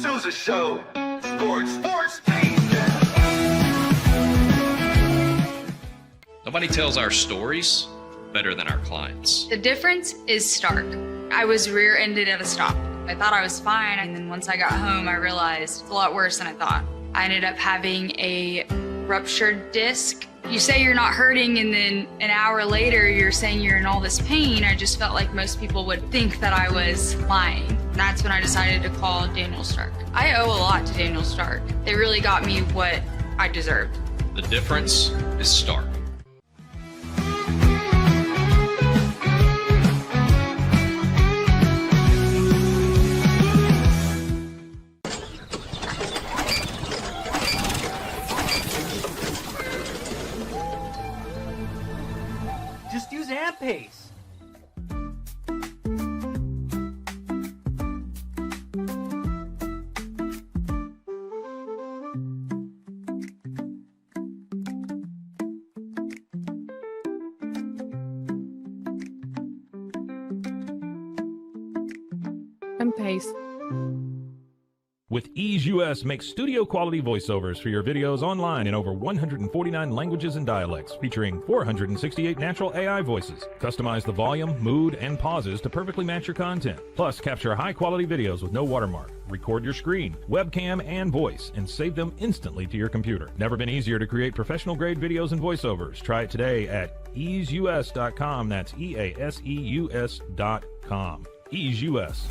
Sousa Show. Sports. Nobody tells our stories better than our clients. The difference is stark. I was rear-ended at a stop. I thought I was fine, and then once I got home, I realized it's a lot worse than I thought. I ended up having a ruptured disc. You say you're not hurting, and then an hour later, you're saying you're in all this pain. I just felt like most people would think that I was lying. That's when I decided to call Daniel Stark. I owe a lot to Daniel Stark. They really got me what I deserved. The difference is stark. Just use AMP-Pace. AMP-Pace. With Ease US makes studio quality voiceovers for your videos online in over 149 languages and dialects, featuring 468 natural AI voices. Customize the volume, mood, and pauses to perfectly match your content. Plus, capture high quality videos with no watermark. Record your screen, webcam, and voice, and save them instantly to your computer. Never been easier to create professional grade videos and voiceovers. Try it today at easeus.com. That's EASEUS.com. Ease US.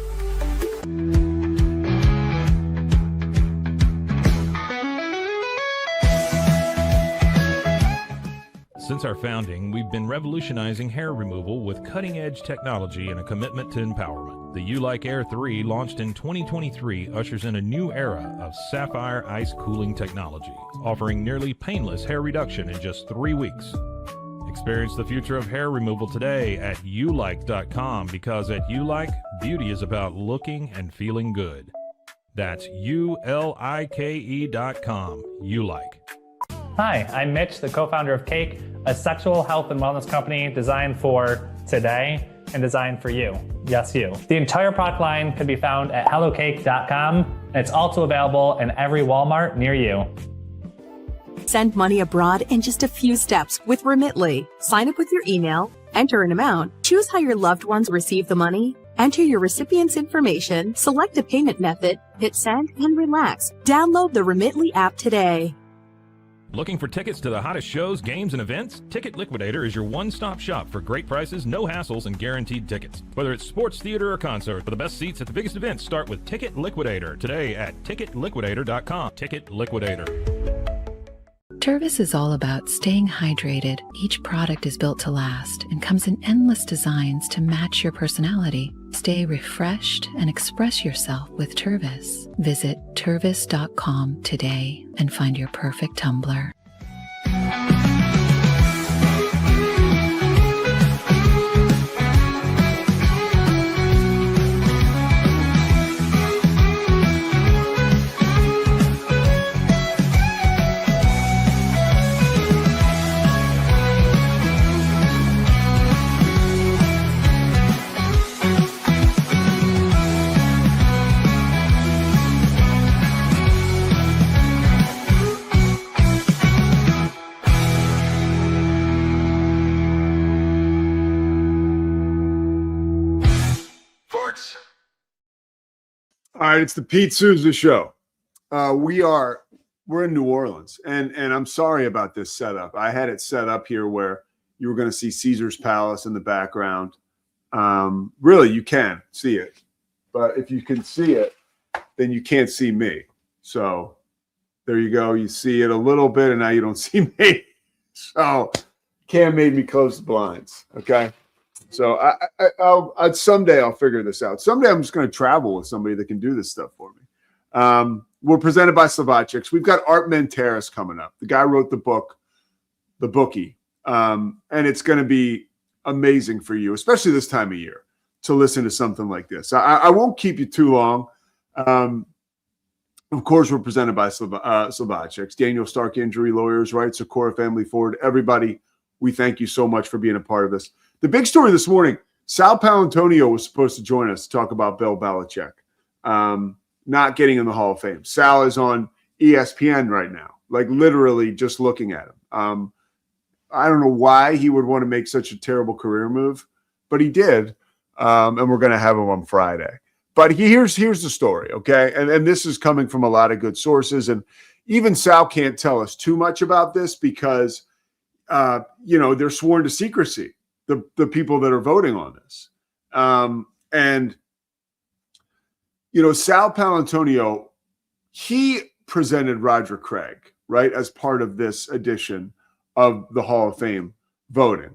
Since our founding, we've been revolutionizing hair removal with cutting-edge technology and a commitment to empowerment. The U-Like Air 3, launched in 2023, ushers in a new era of sapphire ice cooling technology, offering nearly painless hair reduction in just 3 weeks. Experience the future of hair removal today at ulike.com, because at U-Like, beauty is about looking and feeling good. That's ULIKE.com. U-Like. Hi, I'm Mitch, the co-founder of Cake, a sexual health and wellness company designed for today and designed for you. Yes, you. The entire product line can be found at hellocake.com, and it's also available in every Walmart near you. Send money abroad in just a few steps with Remitly. Sign up with your email, enter an amount, choose how your loved ones receive the money, enter your recipient's information, select a payment method, hit send, and relax. Download the Remitly app today. Looking for tickets to the hottest shows, games, and events? Ticket Liquidator is your one-stop shop for great prices, no hassles, and guaranteed tickets. Whether it's sports, theater, or concert, for the best seats at the biggest events, start with Ticket Liquidator today at ticketliquidator.com. Ticket Liquidator. Tervis is all about staying hydrated. Each product is built to last and comes in endless designs to match your personality. Stay refreshed and express yourself with Tervis. Visit tervis.com today and find your perfect tumbler. All right, it's the Pete Sousa Show. We're in New Orleans, and I'm sorry about this setup. I had it set up here where you were going to see Caesar's Palace in the background. Really, you can see it, but if you can see it, then you can't see me. So there you go. You see it a little bit, and now you don't see me. So Cam made me close the blinds. Okay. So I'll someday I'll figure this out. Someday I'm just going to travel with somebody that can do this stuff for me. We're presented by Slovakics. We've got Art Manteris coming up. The guy wrote the book, The Bookie, and it's going to be amazing for you, especially this time of year, to listen to something like this. I won't keep you too long. Of course, we're presented by Slovakics, Daniel Stark Injury Lawyers, right? Socorro Family Forward. Everybody, we thank you so much for being a part of this. The big story this morning, Sal Paolantonio was supposed to join us to talk about Bill Belichick. not getting in the Hall of Fame. Sal is on ESPN right now, like literally just looking at him. I don't know why he would want to make such a terrible career move, but he did. And we're going to have him on Friday. But here's the story, okay? And this is coming from a lot of good sources. And even Sal can't tell us too much about this because, they're sworn to secrecy, the people that are voting on this. Sal Paolantonio, he presented Roger Craig, right, as part of this edition of the Hall of Fame voting.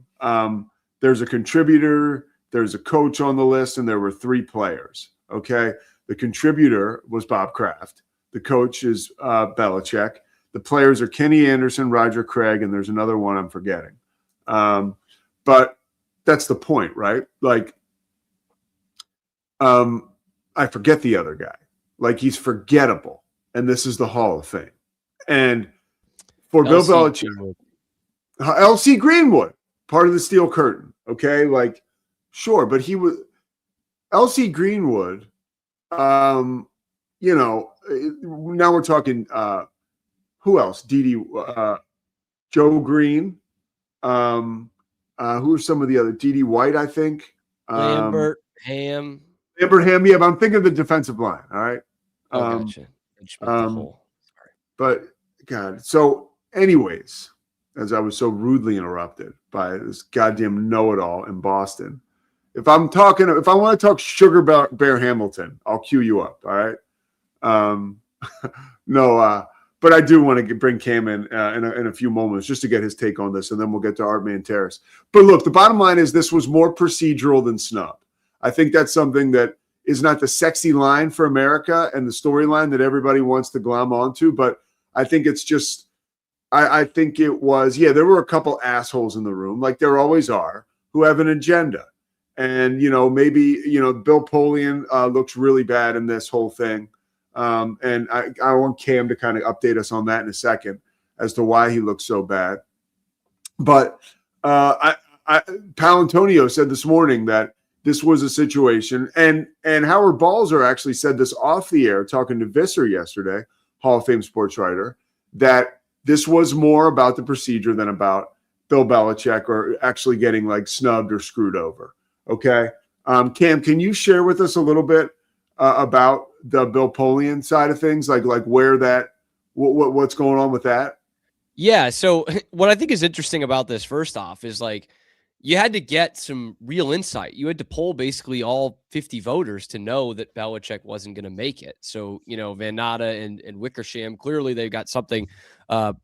There's a contributor, there's a coach on the list, and there were 3 players, okay? The contributor was Bob Kraft. The coach is Belichick. The players are Kenny Anderson, Roger Craig, and there's another one I'm forgetting. But that's the point, right? Like, I forget the other guy. Like, he's forgettable. And this is the Hall of Fame. And for Bill Belichick, L.C. Greenwood, part of the Steel Curtain. Okay, like, sure, but he was L.C. Greenwood. Now we're talking. Who else? Joe Green. Who are some of the other? D.D. White, I think. Lambert Ham. Yeah, but I'm thinking of the defensive line. All right. Gotcha. But God. So, anyways, as I was so rudely interrupted by this goddamn know-it-all in Boston, if I want to talk Sugar Bear Hamilton, I'll cue you up. All right. But I do want to bring Cam in a few moments just to get his take on this, and then we'll get to Art Manteris. But look, the bottom line is this was more procedural than snub. I think that's something that is not the sexy line for America and the storyline that everybody wants to glom onto, but I think it's just I think it was, there were a couple assholes in the room, like there always are, who have an agenda. And, maybe, Bill Polian looks really bad in this whole thing. And I want Cam to kind of update us on that in a second as to why he looks so bad. But Paolantonio said this morning that this was a situation, and Howard Balzer actually said this off the air, talking to Visser yesterday, Hall of Fame sports writer, that this was more about the procedure than about Bill Belichick or actually getting like snubbed or screwed over. Okay. Cam, can you share with us a little bit about the Bill Polian side of things? Like where what's going on with that? Yeah. So what I think is interesting about this, first off, is like, you had to get some real insight. You had to poll basically all 50 voters to know that Belichick wasn't going to make it. So, Van Natta and Wickersham, clearly they've got something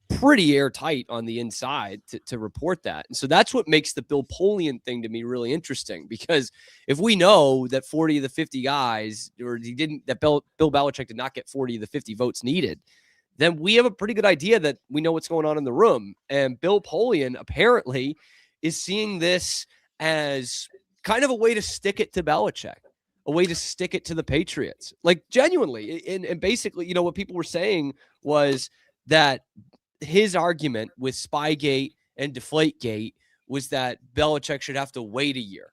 pretty airtight on the inside to report that. And so that's what makes the Bill Polian thing to me really interesting, because if we know that 40 of the 50 guys, or Bill Belichick did not get 40 of the 50 votes needed, then we have a pretty good idea that we know what's going on in the room. And Bill Polian apparently is seeing this as kind of a way to stick it to Belichick, a way to stick it to the Patriots. Like, genuinely. And basically, what people were saying was that his argument with Spygate and Deflategate was that Belichick should have to wait a year,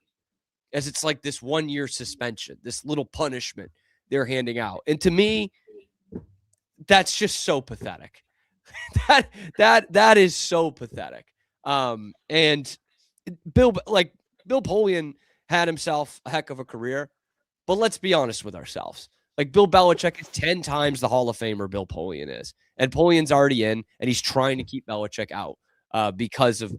as it's like this 1-year suspension, this little punishment they're handing out. And to me, that's just so pathetic. that is so pathetic. And Bill Polian had himself a heck of a career, but let's be honest with ourselves. Like, Bill Belichick is 10 times the Hall of Famer Bill Polian is, and Polian's already in, and he's trying to keep Belichick out because of,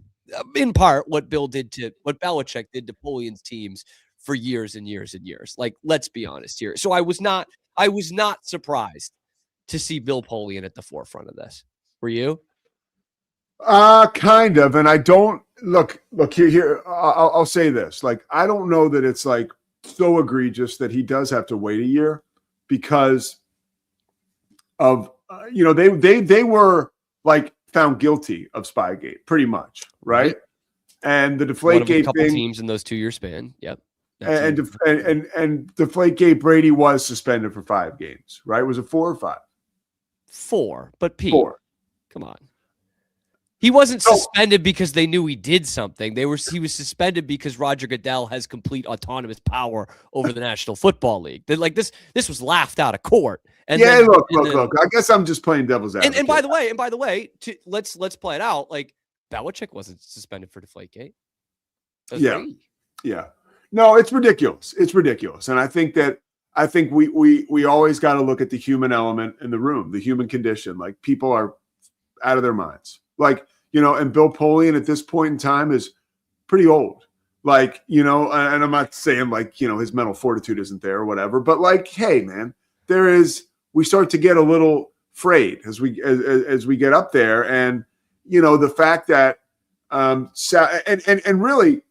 in part, what Belichick did to Polian's teams for years and years and years. Like, let's be honest here. So I was not surprised to see Bill Polian at the forefront of this. Were you? Kind of. And I don't look here. I'll say this. Like, I don't know that it's like so egregious that he does have to wait a year, because of, they were like found guilty of Spygate pretty much. Right. And the Deflategate couple thing, teams in those 2-year span. Yep. And Deflategate, Brady was suspended for 5 games, right? Was it 4 or 5? 4, but Pete, 4. Come on. He wasn't So- suspended because they knew he did something. He was suspended because Roger Goodell has complete autonomous power over the National Football League. Like this was laughed out of court. And yeah, then, look. I guess I'm just playing devil's advocate. And by the way, let's play it out. Like Belichick wasn't suspended for Deflategate. Yeah. No, it's ridiculous. It's ridiculous. And I think we always got to look at the human element in the room, the human condition. Like people are out of their minds. Like, and Bill Polian at this point in time is pretty old. Like, and I'm not saying like, his mental fortitude isn't there or whatever, but like, hey man, we start to get a little frayed as we get up there. And, the fact that, and really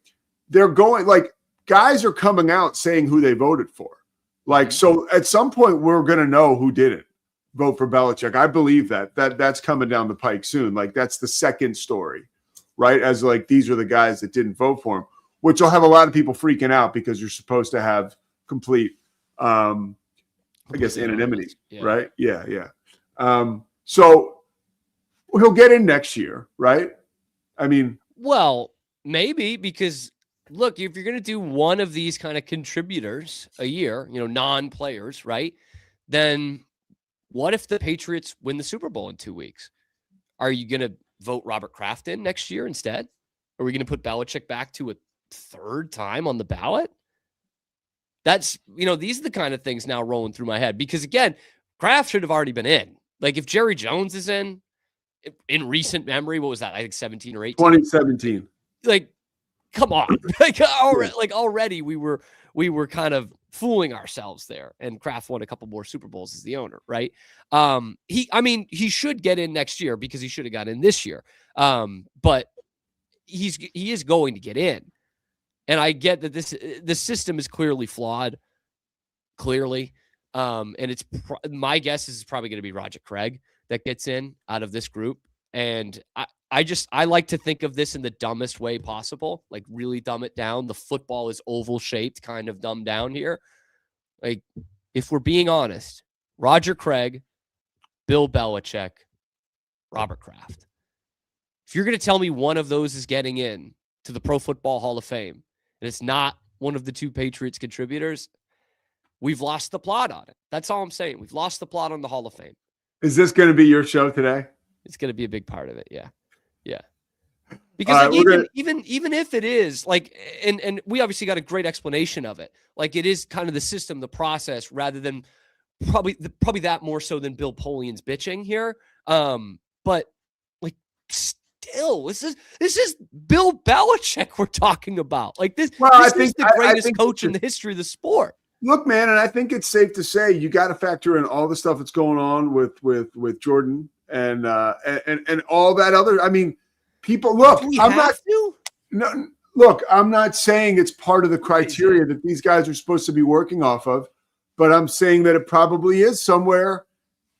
they're going, like, guys are coming out saying who they voted for. Like, so at some point we're going to know who didn't vote for Belichick. I believe that's coming down the pike soon. Like that's the second story, right? As like, these are the guys that didn't vote for him, which will have a lot of people freaking out because you're supposed to have complete, I guess, anonymity, right? Yeah. So he'll get in next year, right? I mean, well, maybe because look, if you're going to do one of these kind of contributors a year, non-players, right? Then what if the Patriots win the Super Bowl in 2 weeks? Are you going to vote Robert Kraft in next year instead? Are we going to put Belichick back to a third time on the ballot? That's, these are the kind of things now rolling through my head because again, Kraft should have already been in. Like if Jerry Jones is in recent memory, what was that? I think 17 or 18. 2017. Like, come on. Already we were kind of fooling ourselves there. And Kraft won a couple more Super Bowls as the owner, right? He should get in next year because he should have got in this year. But he is going to get in. And I get that the system is clearly flawed. Clearly. And my guess is it's probably going to be Roger Craig that gets in out of this group. And I like to think of this in the dumbest way possible, like really dumb it down. The football is oval shaped, kind of dumbed down here. Like, if we're being honest, Roger Craig, Bill Belichick, Robert Kraft. If you're going to tell me one of those is getting in to the Pro Football Hall of Fame, and it's not one of the two Patriots contributors, we've lost the plot on it. That's all I'm saying. We've lost the plot on the Hall of Fame. Is this going to be your show today? It's going to be a big part of it. Yeah. Because even if it is like, and we obviously got a great explanation of it. Like it is kind of the system, the process, rather than probably that more so than Bill Polian's bitching here. But like still, this is Bill Belichick we're talking about. Like this is the greatest coach in the history of the sport. Look, man, and I think it's safe to say you got to factor in all the stuff that's going on with Jordan and all that other. I mean, people look. I'm not saying it's part of the criteria that these guys are supposed to be working off of, but I'm saying that it probably is somewhere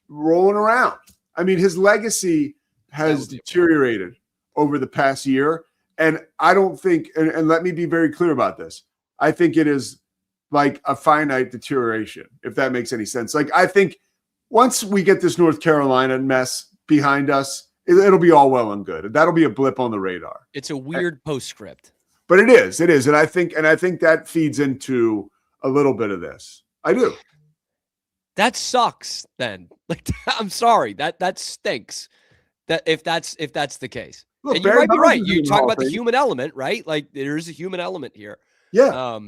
rolling around. I mean, his legacy has deteriorated over the past year, and I don't think. And let me be very clear about this. I think it is like a finite deterioration, if that makes any sense. Like, I think once we get this North Carolina mess behind us, it'll be all well and good. That'll be a blip on the radar. It's a weird postscript. But it is. And I think that feeds into a little bit of this. I do. That sucks then. Like, I'm sorry. That stinks. That if that's the case. Look, and you might be right. You talk about the human element, right? Like there is a human element here. Yeah.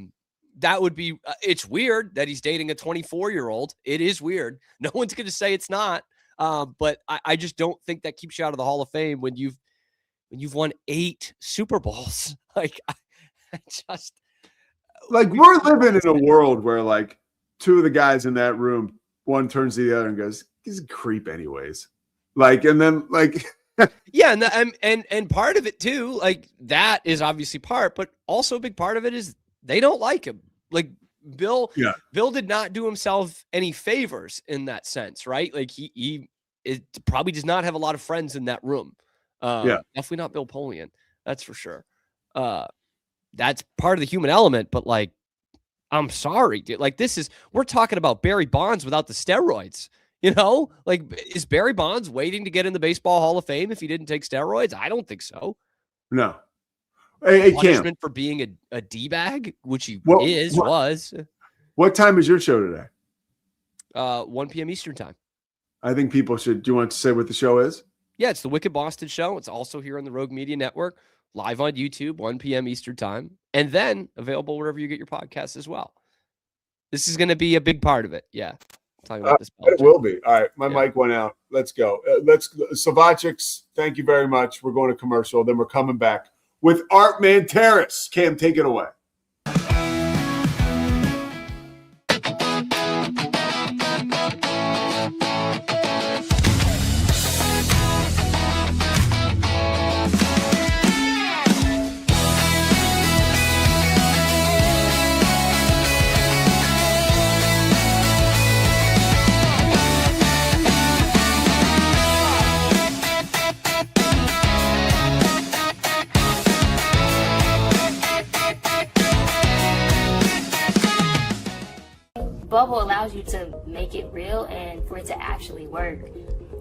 That would be, it's weird that he's dating a 24-year-old. It is weird. No one's going to say it's not. But I just don't think that keeps you out of the Hall of Fame when you've won 8 Super Bowls. Like, we're living in a world where like 2 of the guys in that room, one turns to the other and goes, he's a creep anyways. Like, and then like, yeah. And part of it too, like that is obviously part, but also a big part of it is they don't like him. Like Bill did not do himself any favors in that sense, right? Like he probably does not have a lot of friends in that room. Definitely not Bill Polian. That's for sure. That's part of the human element, but like, I'm sorry, dude. Like we're talking about Barry Bonds without the steroids. You know, like, is Barry Bonds waiting to get in the Baseball Hall of Fame if he didn't take steroids? I don't think so. No. Hey, Cam. Punishment for being a D-bag, which he was. What time is your show today? 1 p.m. Eastern time. I think people should. Do you want to say what the show is? Yeah, it's the Wicked Boston Show. It's also here on the Rogue Media Network, live on YouTube, 1 p.m. Eastern time, and then available wherever you get your podcasts as well. This is going to be a big part of it. Yeah. Talking about this. It will be. All right. My mic went out. Let's go. Savachix, thank you very much. We're going to commercial. Then we're coming back with Art Manteris. Cam, take it away. Bubble allows you to make it real and for it to actually work.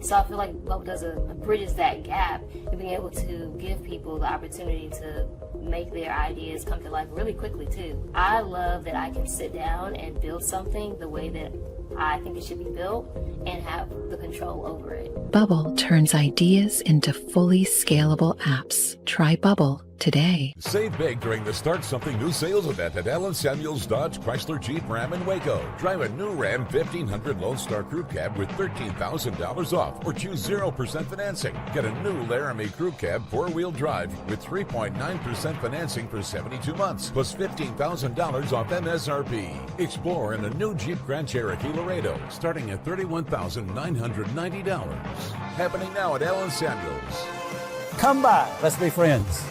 So I feel like Bubble does bridges that gap and being able to give people the opportunity to make their ideas come to life really quickly too. I love that I can sit down and build something the way that I think it should be built and have the control over it. Bubble turns ideas into fully scalable apps. Try Bubble today. Save big during the Start Something New sales event at Allen Samuels Dodge Chrysler Jeep Ram in Waco. Drive a new Ram 1500 Lone Star Crew Cab with $13,000 off or choose 0% financing. Get a new Laramie Crew Cab 4-wheel drive with 3.9% financing for 72 months plus $15,000 off MSRP. Explore in a new Jeep Grand Cherokee Laredo starting at $31,990. Happening now at Allen Samuels. Come by. Let's be friends.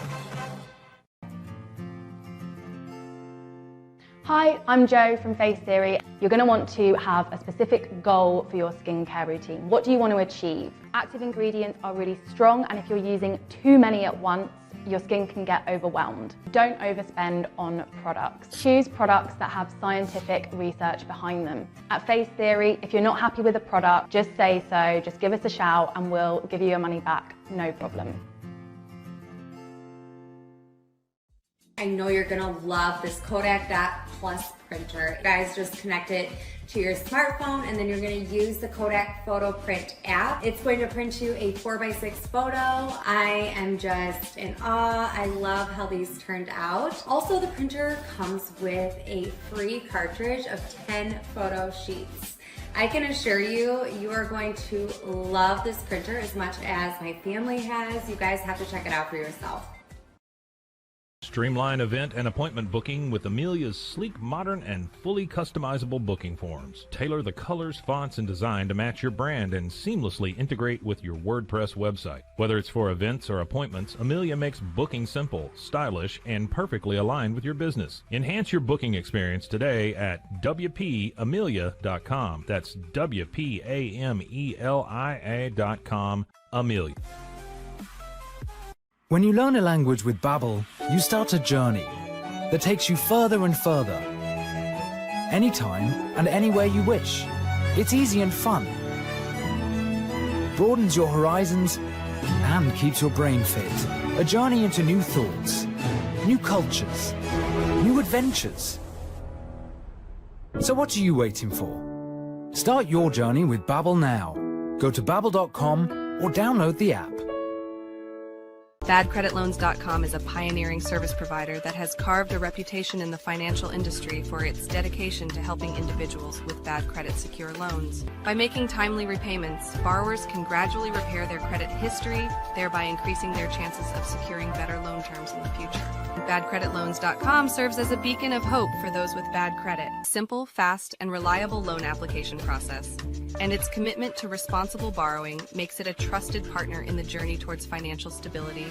Hi, I'm Jo from Face Theory. You're going to want to have a specific goal for your skincare routine. What do you want to achieve? Active ingredients are really strong, and if you're using too many at once, your skin can get overwhelmed. Don't overspend on products. Choose products that have scientific research behind them. At Face Theory, if you're not happy with a product, just say so, just give us a shout and we'll give you your money back, no problem. I know you're gonna love this Kodak Dot Plus printer. You guys just connect it to your smartphone and then you're gonna use the Kodak Photo Print app. It's going to print you a 4x6 photo. I am just in awe. I love how these turned out. Also, the printer comes with a free cartridge of 10 photo sheets. I can assure you, you are going to love this printer as much as my family has. You guys have to check it out for yourself. Streamline event and appointment booking with Amelia's sleek, modern, and fully customizable booking forms. Tailor the colors, fonts, and design to match your brand and seamlessly integrate with your WordPress website. Whether it's for events or appointments, Amelia makes booking simple, stylish, and perfectly aligned with your business. Enhance your booking experience today at WPAmelia.com. That's WPAMELIA.com. Amelia. When you learn a language with Babbel, you start a journey that takes you further and further. Anytime and anywhere you wish. It's easy and fun. Broadens your horizons and keeps your brain fit. A journey into new thoughts, new cultures, new adventures. So what are you waiting for? Start your journey with Babbel now. Go to babbel.com or download the app. BadCreditLoans.com is a pioneering service provider that has carved a reputation in the financial industry for its dedication to helping individuals with bad credit secure loans. By making timely repayments, borrowers can gradually repair their credit history, thereby increasing their chances of securing better loan terms in the future. BadCreditLoans.com serves as a beacon of hope for those with bad credit. Simple, fast, and reliable loan application process. And its commitment to responsible borrowing makes it a trusted partner in the journey towards financial stability.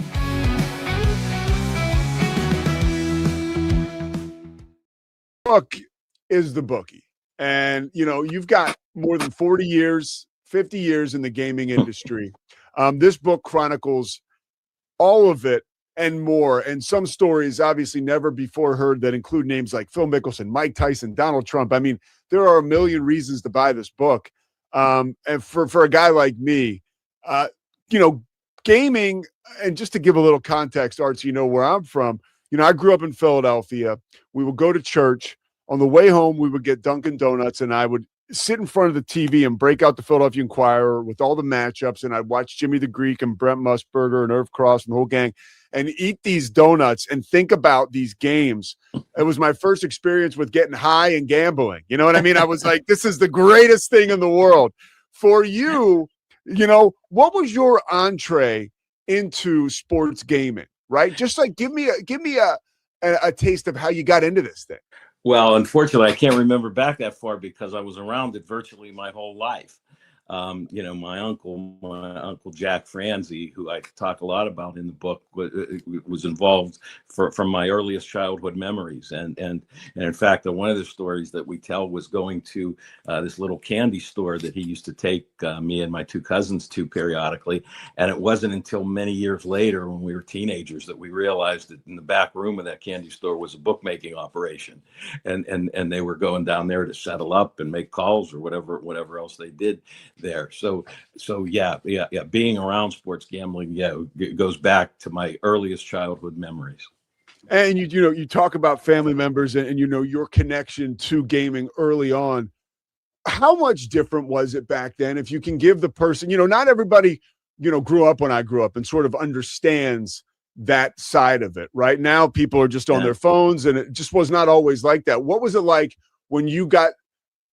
Book is the bookie. And, you know, you've got more than 40 years, 50 years in the gaming industry. This book chronicles all of it and more. And some stories obviously never before heard that include names like Phil Mickelson, Mike Tyson, Donald Trump. I mean, there are a million reasons to buy this book. And for a guy like me, you know, gaming, and just to give a little context, Art, so you know where I'm from, you know, I grew up in Philadelphia. We would go to church. On the way home, we would get Dunkin' Donuts, and I would sit in front of the TV and break out the Philadelphia Inquirer with all the matchups, and I'd watch Jimmy the Greek and Brent Musburger and Irv Cross and the whole gang and eat these donuts and think about these games. It was my first experience with getting high and gambling. You know what I mean? I was like, this is the greatest thing in the world. For you, you know, what was your entree into sports gaming, right? Just like give me a taste of how you got into this thing. Well, unfortunately, I can't remember back that far because I was around it virtually my whole life. You know, my uncle Jack Franzi, who I talk a lot about in the book, was involved from my earliest childhood memories. And in fact, one of the stories that we tell was going to this little candy store that he used to take me and my two cousins to periodically. And it wasn't until many years later, when we were teenagers, that we realized that in the back room of that candy store was a bookmaking operation, and they were going down there to settle up and make calls or whatever else they did there. So yeah, being around sports gambling, it goes back to my earliest childhood memories. And you know, you talk about family members and you know, your connection to gaming early on. How much different was it back then? If you can give the person, you know, not everybody, you know, grew up when I grew up and sort of understands that side of it. Right now, people are just on their phones, and it just was not always like that. What was it like when you got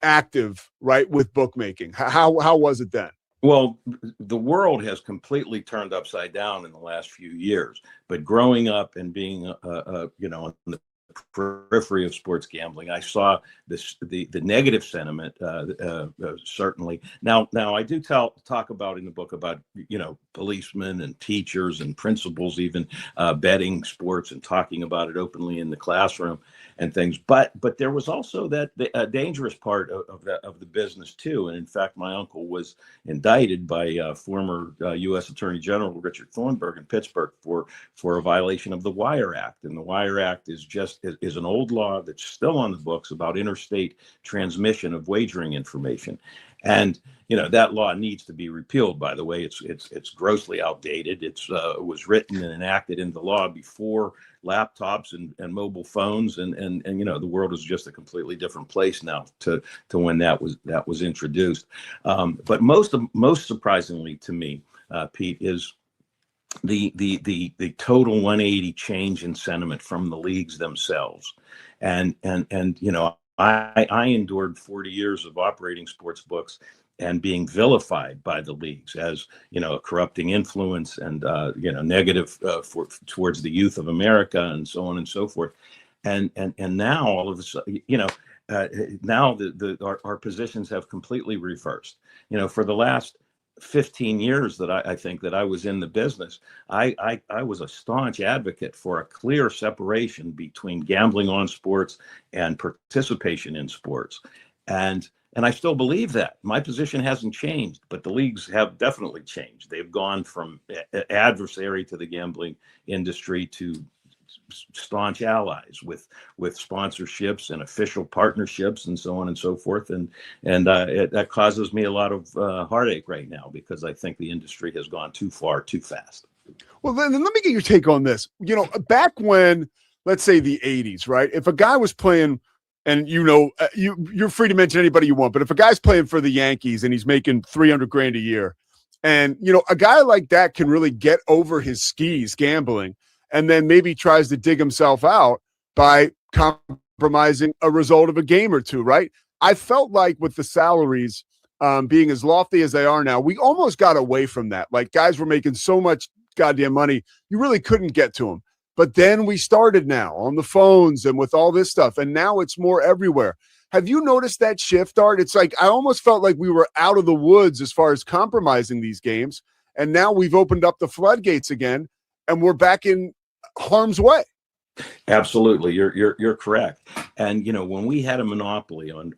active, right, with bookmaking? How was it then? Well, the world has completely turned upside down in the last few years. But growing up and being, you know, on the periphery of sports gambling, I saw the negative sentiment, certainly. Now I do talk about in the book about, you know, policemen and teachers and principals even betting sports and talking about it openly in the classroom and things. But there was also that dangerous part of the business too. And in fact, my uncle was indicted by former U.S. Attorney General Richard Thornburg in Pittsburgh for a violation of the Wire Act. And the Wire Act is an old law that's still on the books about interstate transmission of wagering information. And you know, that law needs to be repealed. By the way, it's grossly outdated. It was written and enacted into law before laptops and mobile phones, and you know, the world is just a completely different place now to when that was introduced. But most surprisingly to me, Pete, is the total 180 change in sentiment from the leagues themselves. And you know, I endured 40 years of operating sports books and being vilified by the leagues as, you know, a corrupting influence and you know, negative towards the youth of America and so on and so forth. And now all of a sudden, you know, now our positions have completely reversed. You know, for the last 15 years that I think that I was in the business, I was a staunch advocate for a clear separation between gambling on sports and participation in sports. And I still believe that. My position hasn't changed, but the leagues have definitely changed. They've gone from adversary to the gambling industry to staunch allies with sponsorships and official partnerships and so on and so forth. And that causes me a lot of heartache right now, because I think the industry has gone too far, too fast. Well, then let me get your take on this. You know, back when, let's say the 80s, right? If a guy was playing, and you know, you're free to mention anybody you want, but if a guy's playing for the Yankees and he's making $300,000 a year, and you know, a guy like that can really get over his skis gambling, and then maybe tries to dig himself out by compromising a result of a game or two, right? I felt like with the salaries being as lofty as they are now, we almost got away from that. Like, guys were making so much goddamn money, you really couldn't get to them. But then we started now on the phones and with all this stuff, and now it's more everywhere. Have you noticed that shift, Art? It's like I almost felt like we were out of the woods as far as compromising these games, and now we've opened up the floodgates again, and we're back in harm's way. Absolutely, you're correct. And you know, when we had a monopoly on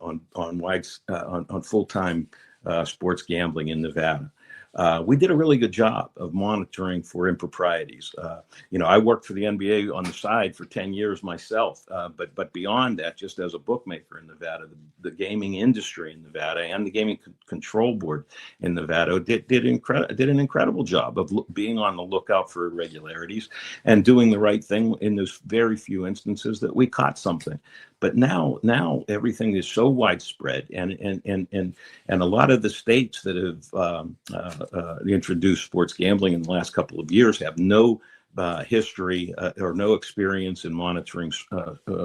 full-time sports gambling in Nevada, we did a really good job of monitoring for improprieties. I worked for the NBA on the side for 10 years myself, but beyond that, just as a bookmaker in Nevada, the gaming industry in Nevada and the gaming control board in Nevada did an incredible job of being on the lookout for irregularities and doing the right thing in those very few instances that we caught something. But now everything is so widespread, and a lot of the states that have introduced sports gambling in the last couple of years have no history or no experience in monitoring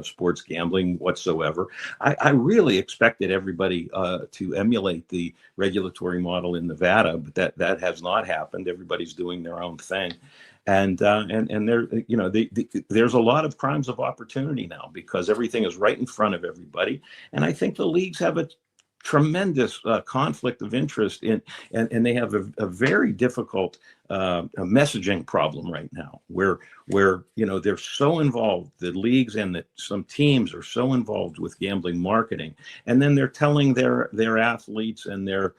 sports gambling whatsoever. I really expected everybody to emulate the regulatory model in Nevada, but that has not happened. Everybody's doing their own thing. And there, there's a lot of crimes of opportunity now because everything is right in front of everybody. And I think the leagues have a tremendous conflict of interest in, and they have a very difficult a messaging problem right now where they're so involved, the leagues and some teams are so involved with gambling marketing, and then they're telling their athletes and their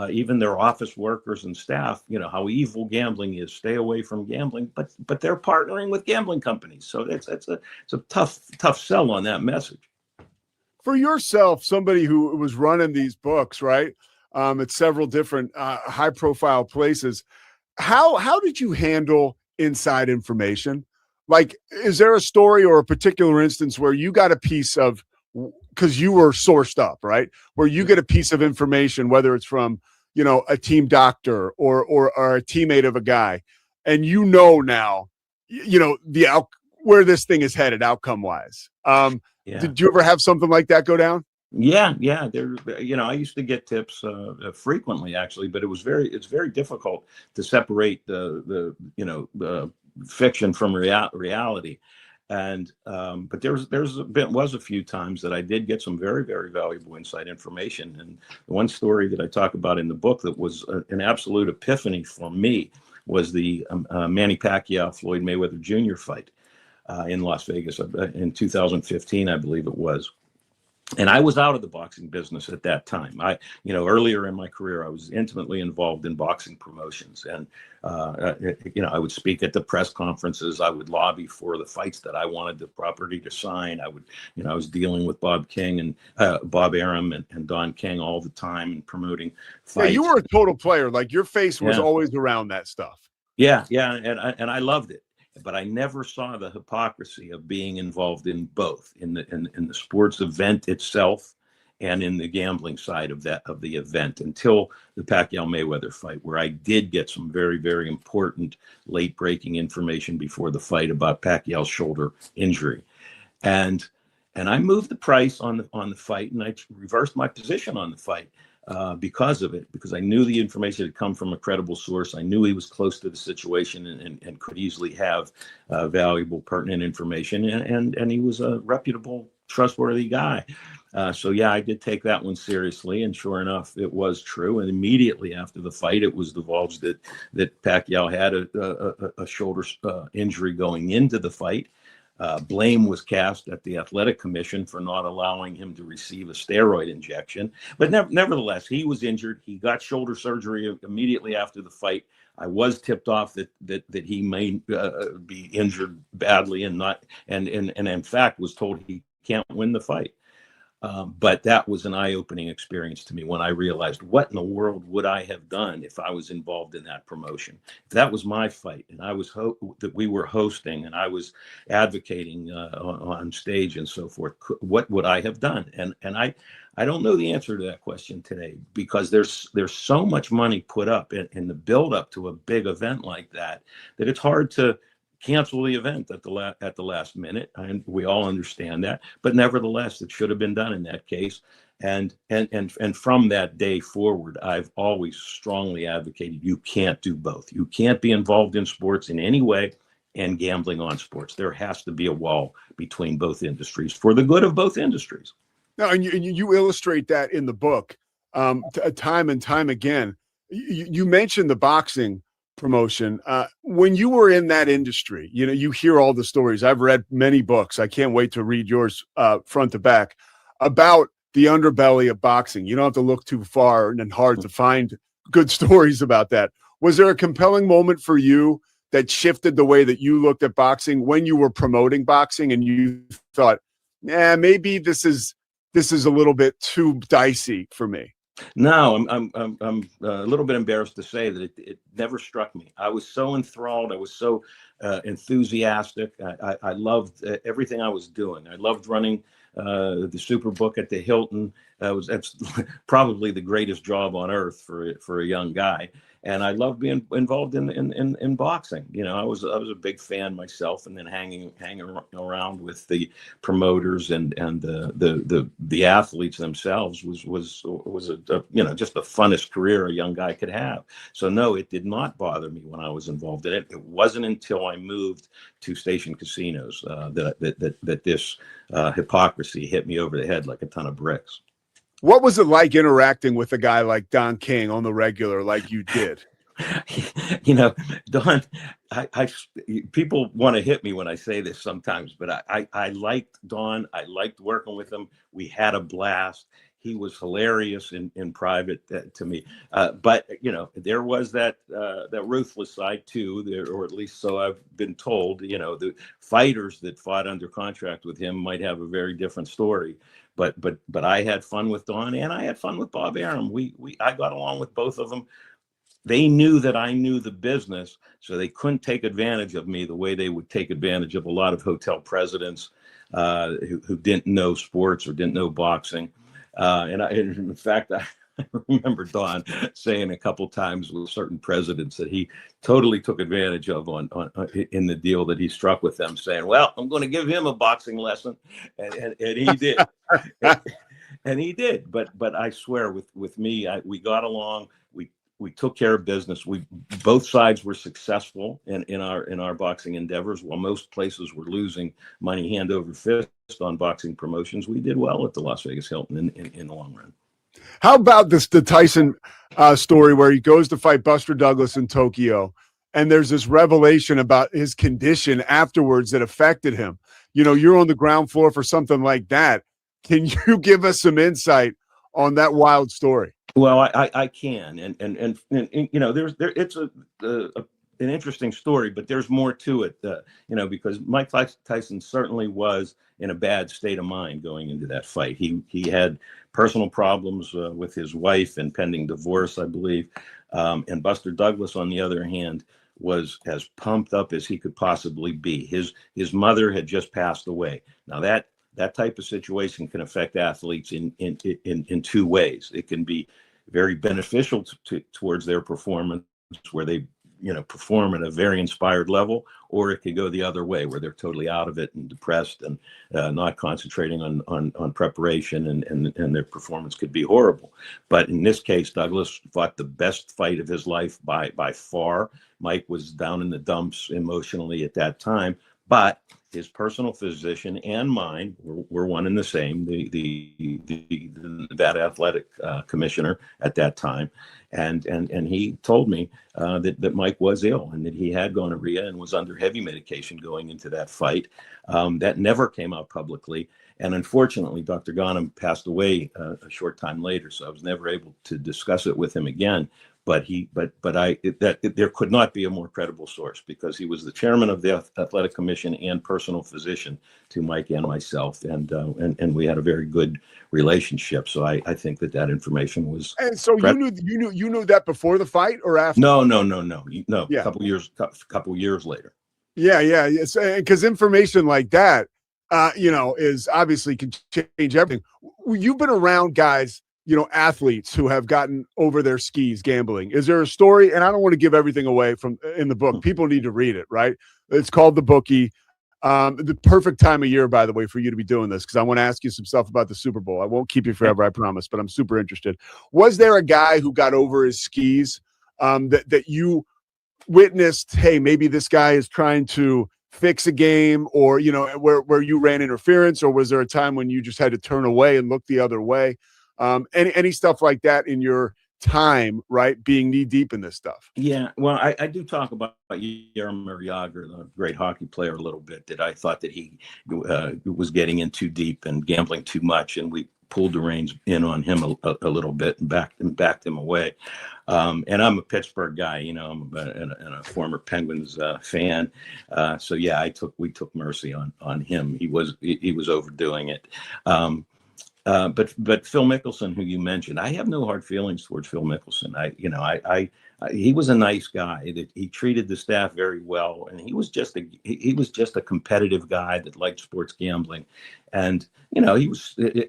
even their office workers and staff, how evil gambling is, stay away from gambling, but they're partnering with gambling companies. So it's a tough sell on that message. For yourself, somebody who was running these books, right, at several different high-profile places, how did you handle inside information? Like, is there a story or a particular instance where you got a piece of, because you were sourced up, right, where you get a piece of information, whether it's from, a team doctor or a teammate of a guy, and now, where this thing is headed outcome-wise? Yeah. Did you ever have something like that go down? Yeah. There, I used to get tips frequently, actually, but it's very difficult to separate the fiction from reality. And but was a few times that I did get some very, very valuable inside information. And the one story that I talk about in the book that was an absolute epiphany for me was the Manny Pacquiao Floyd Mayweather Jr. fight in Las Vegas in 2015, I believe it was. And I was out of the boxing business at that time. Earlier in my career, I was intimately involved in boxing promotions, and I would speak at the press conferences. I would lobby for the fights that I wanted the property to sign. I was dealing with Bob King and Bob Arum and Don King all the time and promoting fights. Yeah, you were a total player. Like, your face was always around that stuff. Yeah, and I loved it. But I never saw the hypocrisy of being involved in both, in the sports event itself and in the gambling side of the event, until the Pacquiao Mayweather fight, where I did get some very, very important late breaking information before the fight about Pacquiao's shoulder injury, and I moved the price on the fight, and I reversed my position on the fight. Because of it, because I knew the information had come from a credible source. I knew he was close to the situation and could easily have valuable, pertinent information. And he was a reputable, trustworthy guy. So, yeah, I did take that one seriously. And sure enough, it was true. And immediately after the fight, it was divulged that Pacquiao had a shoulder injury going into the fight. Blame was cast at the athletic commission for not allowing him to receive a steroid injection. But nevertheless, he was injured. He got shoulder surgery immediately after the fight. I was tipped off that he may be injured badly and in fact was told he can't win the fight. But that was an eye-opening experience to me when I realized, what in the world would I have done if I was involved in that promotion? If that was my fight and I was that we were hosting and I was advocating on stage and so forth, what would I have done? And I don't know the answer to that question today, because there's so much money put up in the build up to a big event like that it's hard to cancel the event at the last minute, and we all understand that. But nevertheless, it should have been done in that case. And from that day forward, I've always strongly advocated you can't do both. You can't be involved in sports in any way and gambling on sports. There has to be a wall between both industries for the good of both industries. No, and you illustrate that in the book time and time again. You mentioned the boxing promotion. When you were in that industry, you hear all the stories. I've read many books. I can't wait to read yours front to back about the underbelly of boxing. You don't have to look too far and hard to find good stories about that. Was there a compelling moment for you that shifted the way that you looked at boxing when you were promoting boxing and you thought, maybe this is a little bit too dicey for me? No, I'm a little bit embarrassed to say that it never struck me. I was so enthralled. I was so enthusiastic. I loved everything I was doing. I loved running the Superbook at the Hilton. That's probably the greatest job on earth for a young guy. And I loved being involved in boxing. You know, I was a big fan myself, and then hanging around with the promoters and the athletes themselves was a you know, just the funnest career a young guy could have. So no, it did not bother me when I was involved in it. It wasn't until I moved to station casinos that this hypocrisy hit me over the head like a ton of bricks. What was it like interacting with a guy like Don King on the regular, like you did? You know, Don, people want to hit me when I say this sometimes, but I liked Don. I liked working with him. We had a blast. He was hilarious in private to me. But, you know, there was that ruthless side too, or at least so I've been told. You know, the fighters that fought under contract with him might have a very different story. But I had fun with Don, and I had fun with Bob Arum. I got along with both of them. They knew that I knew the business, so they couldn't take advantage of me the way they would take advantage of a lot of hotel presidents who didn't know sports or didn't know boxing. In fact, I remember Don saying a couple times with certain presidents that he totally took advantage of in the deal that he struck with them, saying, "Well, I'm going to give him a boxing lesson," and he did, and he did. But I swear, with me, we got along. We took care of business. Both sides were successful in our boxing endeavors. While most places were losing money hand over fist on boxing promotions, we did well at the Las Vegas Hilton in the long run. How about the Tyson story where he goes to fight Buster Douglas in Tokyo, and there's this revelation about his condition afterwards that affected him? You know, you're on the ground floor for something like that. Can you give us some insight on that wild story? Well, I can, and you know, it's an interesting story, but there's more to it, you know, because Mike Tyson certainly was in a bad state of mind going into that fight. He had personal problems with his wife and pending divorce, I believe, and Buster Douglas, on the other hand, was as pumped up as he could possibly be. His mother had just passed away. Now that type of situation can affect athletes in two ways. It can be very beneficial towards their performance, where they, you know, perform at a very inspired level, or it could go the other way, where they're totally out of it and depressed and not concentrating on preparation, and their performance could be horrible. But in this case, Douglas fought the best fight of his life by far. Mike was down in the dumps emotionally at that time, but his personal physician and mine were one and the same, the Nevada athletic commissioner at that time, and he told me that Mike was ill and that he had gonorrhea and was under heavy medication going into that fight. That never came out publicly, and unfortunately, Dr. Ghanem passed away a short time later, so I was never able to discuss it with him again. But there could not be a more credible source, because he was the chairman of the athletic commission and personal physician to Mike and myself, and we had a very good relationship. So I think that information was. And so you knew that before the fight or after? No. Yeah. A couple years later. Yeah. Because information like that, you know, is obviously can change everything. You've been around guys, you know, athletes who have gotten over their skis gambling. Is there a story? And I don't want to give everything away from in the book. People need to read it, right? It's called The Bookie. The perfect time of year, by the way, for you to be doing this, because I want to ask you some stuff about the Super Bowl. I won't keep you forever, I promise, but I'm super interested. Was there a guy who got over his skis that you witnessed, hey, maybe this guy is trying to fix a game, or, you know, where you ran interference, or was there a time when you just had to turn away and look the other way? Any stuff like that in your time, right, being knee deep in this stuff? Yeah, well, I do talk about Jaromir Jagr, the great hockey player, a little bit, that I thought that he was getting in too deep and gambling too much, and pulled the reins in on him a little bit and backed him away. And I'm a Pittsburgh guy, you know, I'm a former Penguins fan. So yeah, we took mercy on him. He was overdoing it. But Phil Mickelson, who you mentioned, I have no hard feelings towards Phil Mickelson. He was a nice guy. He treated the staff very well, and he was just a competitive guy that liked sports gambling. And you know,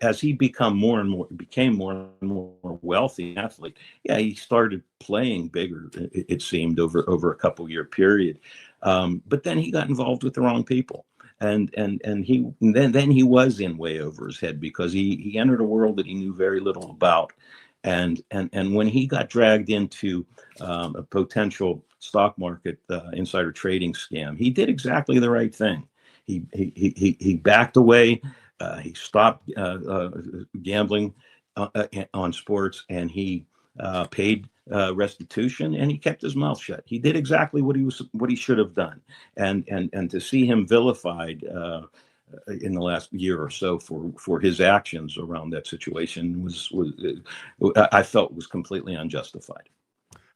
as he became more and more wealthy athlete. Yeah, he started playing bigger. It seemed over a couple year period, but then he got involved with the wrong people. And then he was in way over his head because he entered a world that he knew very little about, and when he got dragged into a potential stock market insider trading scam, he did exactly the right thing. He backed away. He stopped gambling on sports, and he paid restitution, and he kept his mouth shut. He did exactly what he should have done, and to see him vilified in the last year or so for his actions around that situation was I felt was completely unjustified.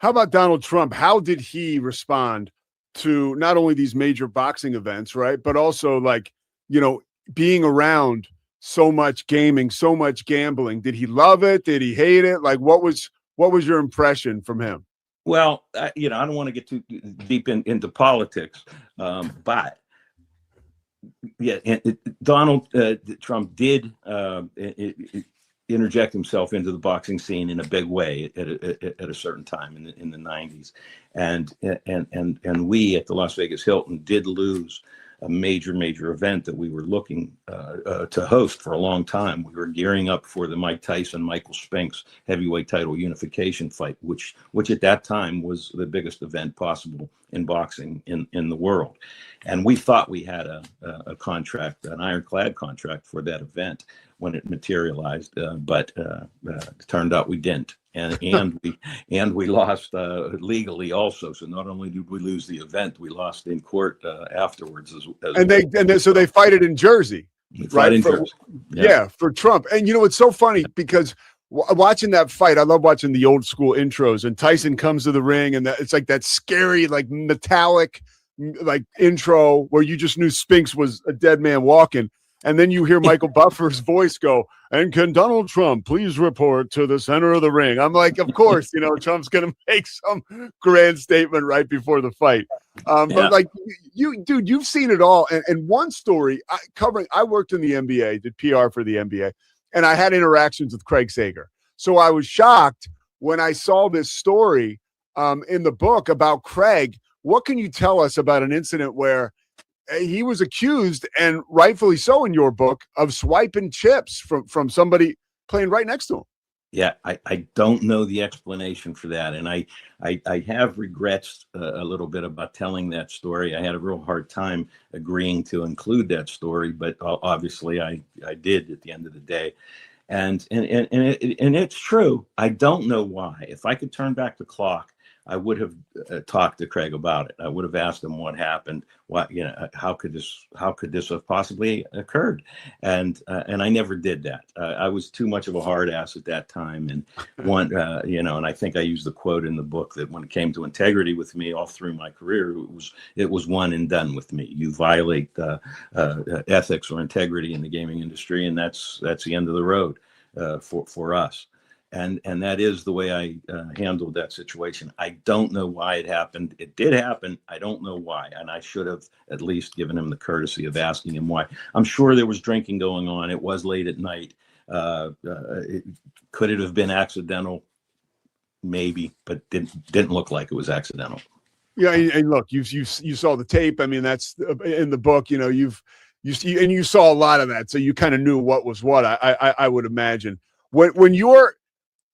How about Donald Trump? How did he respond to not only these major boxing events, right, but also, like, you know, being around so much gaming, so much gambling? Did he love it? Did he hate it? Like, what was your impression from him? Well, I don't want to get too deep into politics, but yeah, Donald Trump did interject himself into the boxing scene in a big way at a certain time in the 90s, and we at the Las Vegas Hilton did lose a major event that we were looking to host for a long time. We were gearing up for the Mike Tyson, Michael Spinks heavyweight title unification fight, which at that time was the biggest event possible in boxing in the world. And we thought we had a contract, an ironclad contract for that event when it materialized, but it turned out we didn't. And we lost legally also. So not only did we lose the event, we lost in court afterwards as well. So they fight it in Jersey, right? In Jersey. Yeah, for Trump. And you know, it's so funny because watching that fight, I love watching the old school intros. And Tyson comes to the ring, and it's like that scary, like metallic, like intro where you just knew Spinks was a dead man walking. And then you hear Michael Buffer's voice go, "And can Donald Trump please report to the center of the ring?" I'm like, of course, you know, Trump's going to make some grand statement right before the fight. But like you've seen it all. And one story I worked in the NBA, did PR for the NBA, and I had interactions with Craig Sager. So I was shocked when I saw this story in the book about Craig. What can you tell us about an incident where he was accused, and rightfully so in your book, of swiping chips from somebody playing right next to him? Yeah, I don't know the explanation for that. And I have regrets a little bit about telling that story. I had a real hard time agreeing to include that story, but obviously I did at the end of the day. And it's true. I don't know why. If I could turn back the clock, I would have talked to Craig about it. I would have asked him what happened. How could this have possibly occurred? And I never did that. I was too much of a hard ass at that time. And and I think I used the quote in the book that when it came to integrity with me all through my career, it was one and done with me. You violate ethics or integrity in the gaming industry, and that's the end of the road for us. And that is the way I handled that situation. I don't know why it happened. It did happen. I don't know why. And I should have at least given him the courtesy of asking him why. I'm sure there was drinking going on. It was late at night. Could it have been accidental? Maybe, but didn't look like it was accidental. Yeah, and look, you saw the tape. I mean, that's in the book. You know, you saw a lot of that, so you kind of knew what was what. I would imagine when you're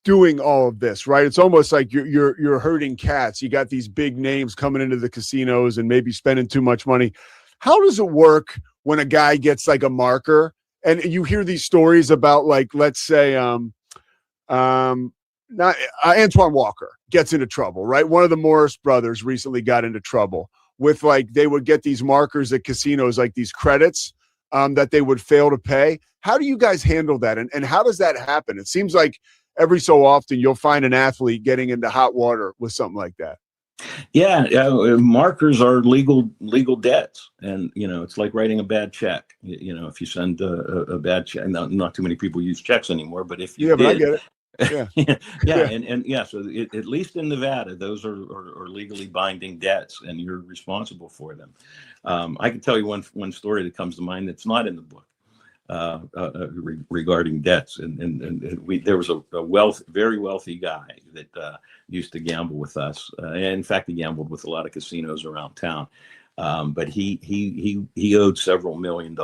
doing all of this, right? It's almost like you're herding cats. You got these big names coming into the casinos and maybe spending too much money. How does it work when a guy gets like a marker? And you hear these stories about, like, let's say, Antoine Walker gets into trouble, right? One of the Morris brothers recently got into trouble with, like, they would get these markers at casinos, like these credits. that they would fail to pay. How do you guys handle that? And how does that happen? It seems like every so often you'll find an athlete getting into hot water with something like that. Yeah, markers are legal debts, and it's like writing a bad check. If you send a bad check, not too many people use checks anymore, but if you did, but I get it. Yeah. And so at least in Nevada, those are legally binding debts, and you're responsible for them. I can tell you one story that comes to mind that's not in the book regarding debts, and there was a very wealthy guy that used to gamble with us. In fact, he gambled with a lot of casinos around town. But he owed several $1 million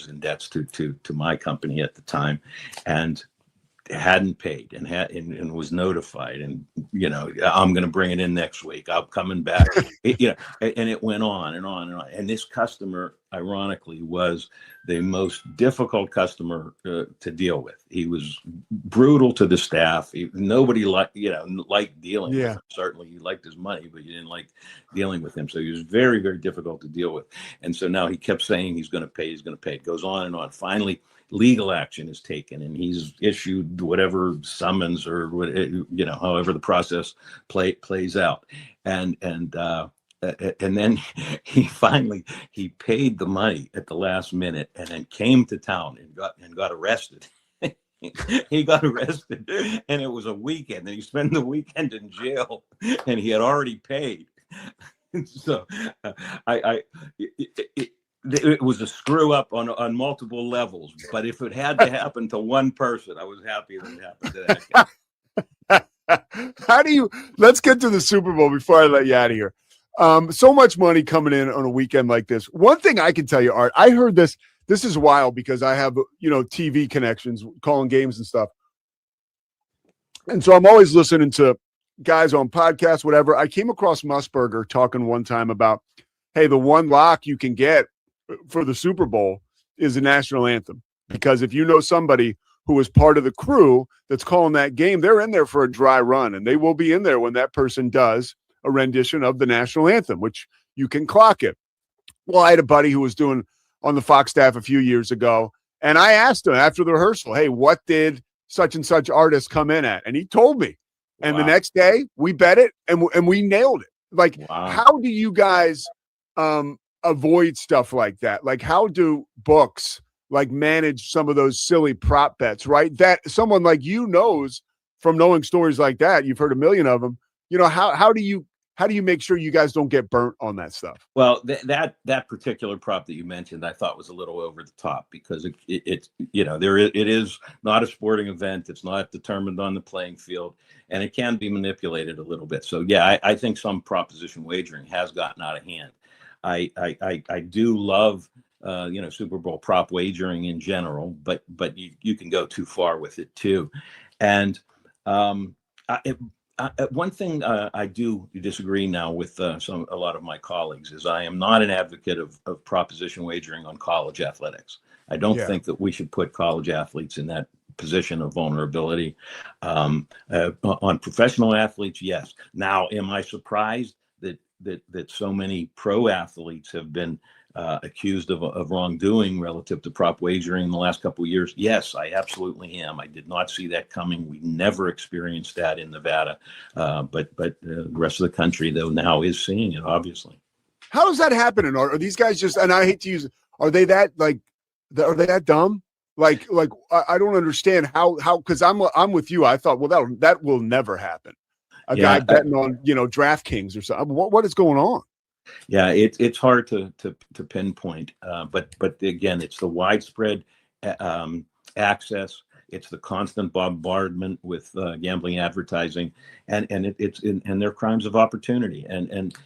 in debts to my company at the time, and hadn't paid and was notified, and I'm going to bring it in next week, I'm coming back. And it went on and on and on. And this customer, ironically, was the most difficult customer to deal with. He was brutal to the staff. Nobody liked dealing with him. Certainly he liked his money, but you didn't like dealing with him. So he was very, very difficult to deal with. And so now he kept saying he's going to pay, It goes on and on. Finally, legal action is taken, and he's issued whatever summons or however the process plays out, and then he finally paid the money at the last minute, and then came to town and got arrested. He got arrested, and it was a weekend, and he spent the weekend in jail, and he had already paid. So it was a screw up on multiple levels, but if it had to happen to one person, I was happy that it happened to that guy. Let's get to the Super Bowl before I let you out of here. So much money coming in on a weekend like this. One thing I can tell you, Art, I heard this is wild because I have, TV connections, calling games and stuff. And so I'm always listening to guys on podcasts, whatever. I came across Musburger talking one time about, hey, the one lock you can get for the Super Bowl is the national anthem, because if you know somebody who is part of the crew that's calling that game, they're in there for a dry run, and they will be in there when that person does a rendition of the national anthem, which you can clock it. Well, I had a buddy who was doing on the Fox staff a few years ago, and I asked him after the rehearsal, hey, what did such and such artist come in at? And he told me. And the next day we bet it and we nailed it. Like, how do you guys avoid stuff like that? Like, how do books manage some of those silly prop bets, right? That someone like you knows from knowing stories like that. You've heard a million of them. How do you make sure you guys don't get burnt on that stuff? Well, that particular prop that you mentioned, I thought was a little over the top, because it is not a sporting event. It's not determined on the playing field, and it can be manipulated a little bit. So yeah, I think some proposition wagering has gotten out of hand. I do love Super Bowl prop wagering in general, but you can go too far with it too. And one thing I do disagree now with a lot of my colleagues is I am not an advocate of proposition wagering on college athletics. I don't think that we should put college athletes in that position of vulnerability. On professional athletes, yes. Now, am I surprised that so many pro athletes have been accused of wrongdoing relative to prop wagering in the last couple of years? Yes, I absolutely am. I did not see that coming. We never experienced that in Nevada, but the rest of the country, though, now is seeing it, obviously. How does that happen? Are these guys just, and I hate to use, are they that are they that dumb? Like I don't understand how, because I'm with you. I thought, well, that will never happen. A guy betting on, DraftKings or something. What is going on? Yeah, it's hard to pinpoint, but again, it's the widespread access. It's the constant bombardment with gambling advertising, and they're crimes of opportunity. And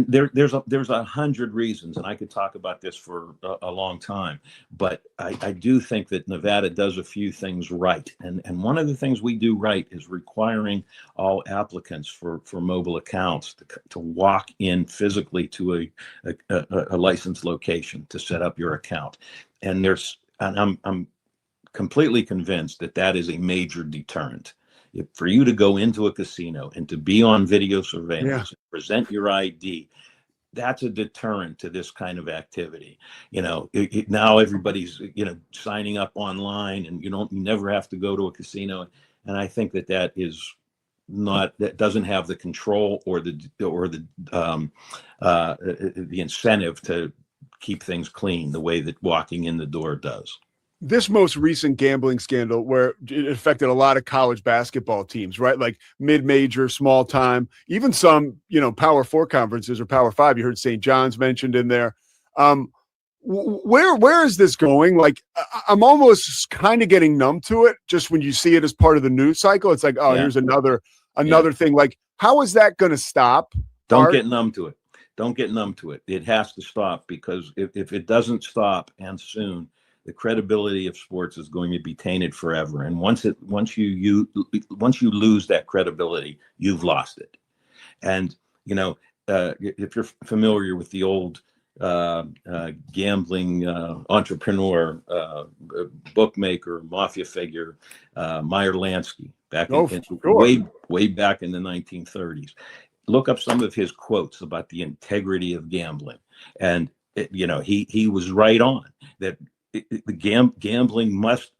there's 100 reasons, and I could talk about this for a long time, but I do think that Nevada does a few things right. And one of the things we do right is requiring all applicants for mobile accounts to walk in physically to a licensed location to set up your account. And I'm completely convinced that is a major deterrent. For you to go into a casino and to be on video surveillance, present your ID, that's a deterrent to this kind of activity. Now everybody's signing up online, and you never have to go to a casino. And I think that doesn't have the control or the incentive to keep things clean the way that walking in the door does. This most recent gambling scandal, where it affected a lot of college basketball teams, right? Like mid-major, small time, even some, Power 4 conferences or Power 5. You heard St. John's mentioned in there. Where is this going? Like, I'm almost kind of getting numb to it. Just when you see it as part of the news cycle, it's like, oh, here's another thing. Like, how is that going to stop? Don't get numb to it. Don't get numb to it. It has to stop, because if it doesn't stop, and soon, the credibility of sports is going to be tainted forever. And once you lose that credibility, you've lost it. And if you're familiar with the old gambling entrepreneur, bookmaker, mafia figure, Meyer Lansky, way back in the 1930s. Look up some of his quotes about the integrity of gambling, and he was right on that. The gambling must,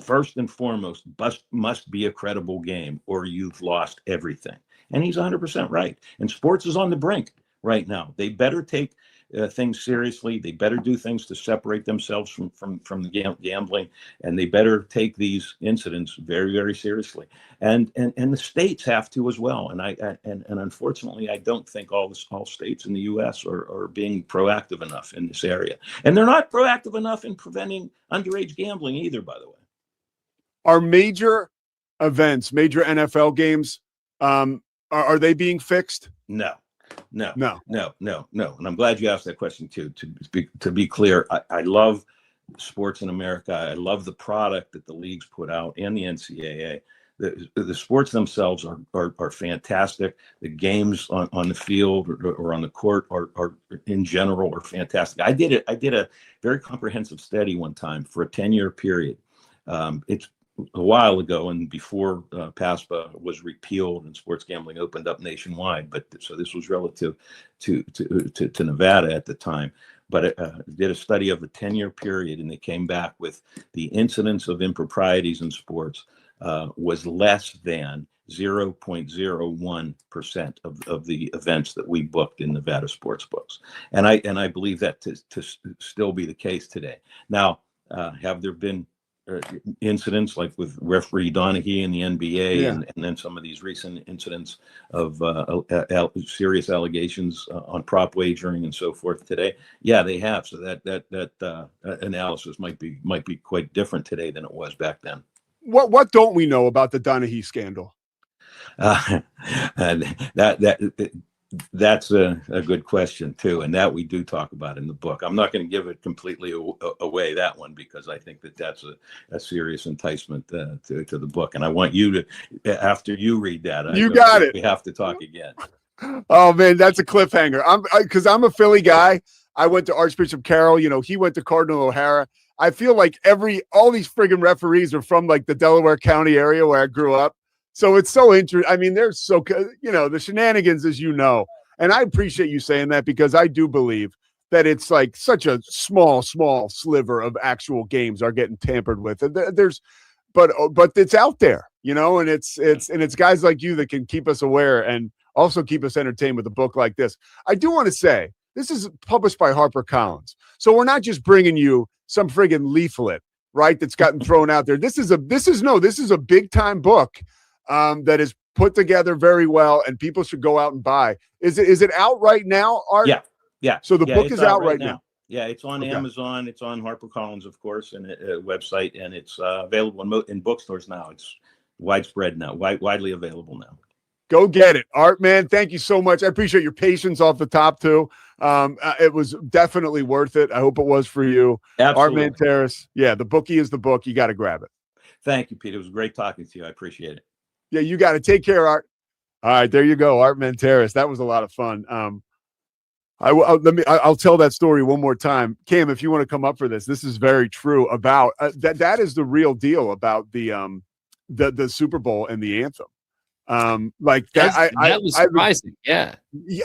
first and foremost, must be a credible game, or you've lost everything. And he's 100% right. And sports is on the brink right now. They better take things seriously. They better do things to separate themselves from the gambling, and they better take these incidents very, very seriously. And the states have to as well. And unfortunately, I don't think all states in the U.S. are being proactive enough in this area. And they're not proactive enough in preventing underage gambling either, by the way. Are major events, major NFL games, are they being fixed? No. And I'm glad you asked that question too. To be clear, I love sports in America. I love the product that the leagues put out and the NCAA. The sports themselves are fantastic. The games on the field or on the court are in general are fantastic. I did a very comprehensive study one time for a 10-year period. It's a while ago, and before PASPA was repealed and sports gambling opened up nationwide. But so this was relative to Nevada at the time. But it did a study of a 10-year period, and they came back with the incidence of improprieties in sports was less than 0.01% of the events that we booked in Nevada sports books. And I believe that to still be the case today. Now, have there been incidents like with referee Donaghy in the NBA, and then some of these recent incidents of serious allegations on prop wagering and so forth today? Yeah, they have. So that analysis might be quite different today than it was back then. What don't we know about the Donaghy scandal? That's a good question too, and that we do talk about in the book. I'm not going to give it completely away, that one, because I think that's a serious enticement to the book. And I want you to, after you read that, we have to talk again. Oh man, that's a cliffhanger. Because I'm a Philly guy. I went to Archbishop Carroll. He went to Cardinal O'Hara. I feel like all these friggin' referees are from like the Delaware County area where I grew up. So it's so interesting. I mean, they're so, the shenanigans, as you know, and I appreciate you saying that, because I do believe that it's like such a small sliver of actual games are getting tampered with. And but it's out there, and it's guys like you that can keep us aware and also keep us entertained with a book like this. I do want to say this is published by HarperCollins. So we're not just bringing you some friggin' leaflet, right, that's gotten thrown out there. This is a big time book that is put together very well, and people should go out and buy. Is it out right now, Art? Yeah. So the book is out right now. Yeah, it's on Amazon. It's on HarperCollins, of course, and a website, and it's available in bookstores now. It's widespread now, widely available now. Go get it, Art, man. Thank you so much. I appreciate your patience off the top too. It was definitely worth it. I hope it was for you. Absolutely. Art Manteris. Yeah, the Bookie is the book. You got to grab it. Thank you, Pete. It was great talking to you. I appreciate it. Yeah, you got to take care, Art. All right, there you go, Art Manteris. That was a lot of fun. I'll tell that story one more time. Cam, if you want to come up for this is very true about that is the real deal about the Super Bowl and the anthem. Like that. That was surprising. Yeah.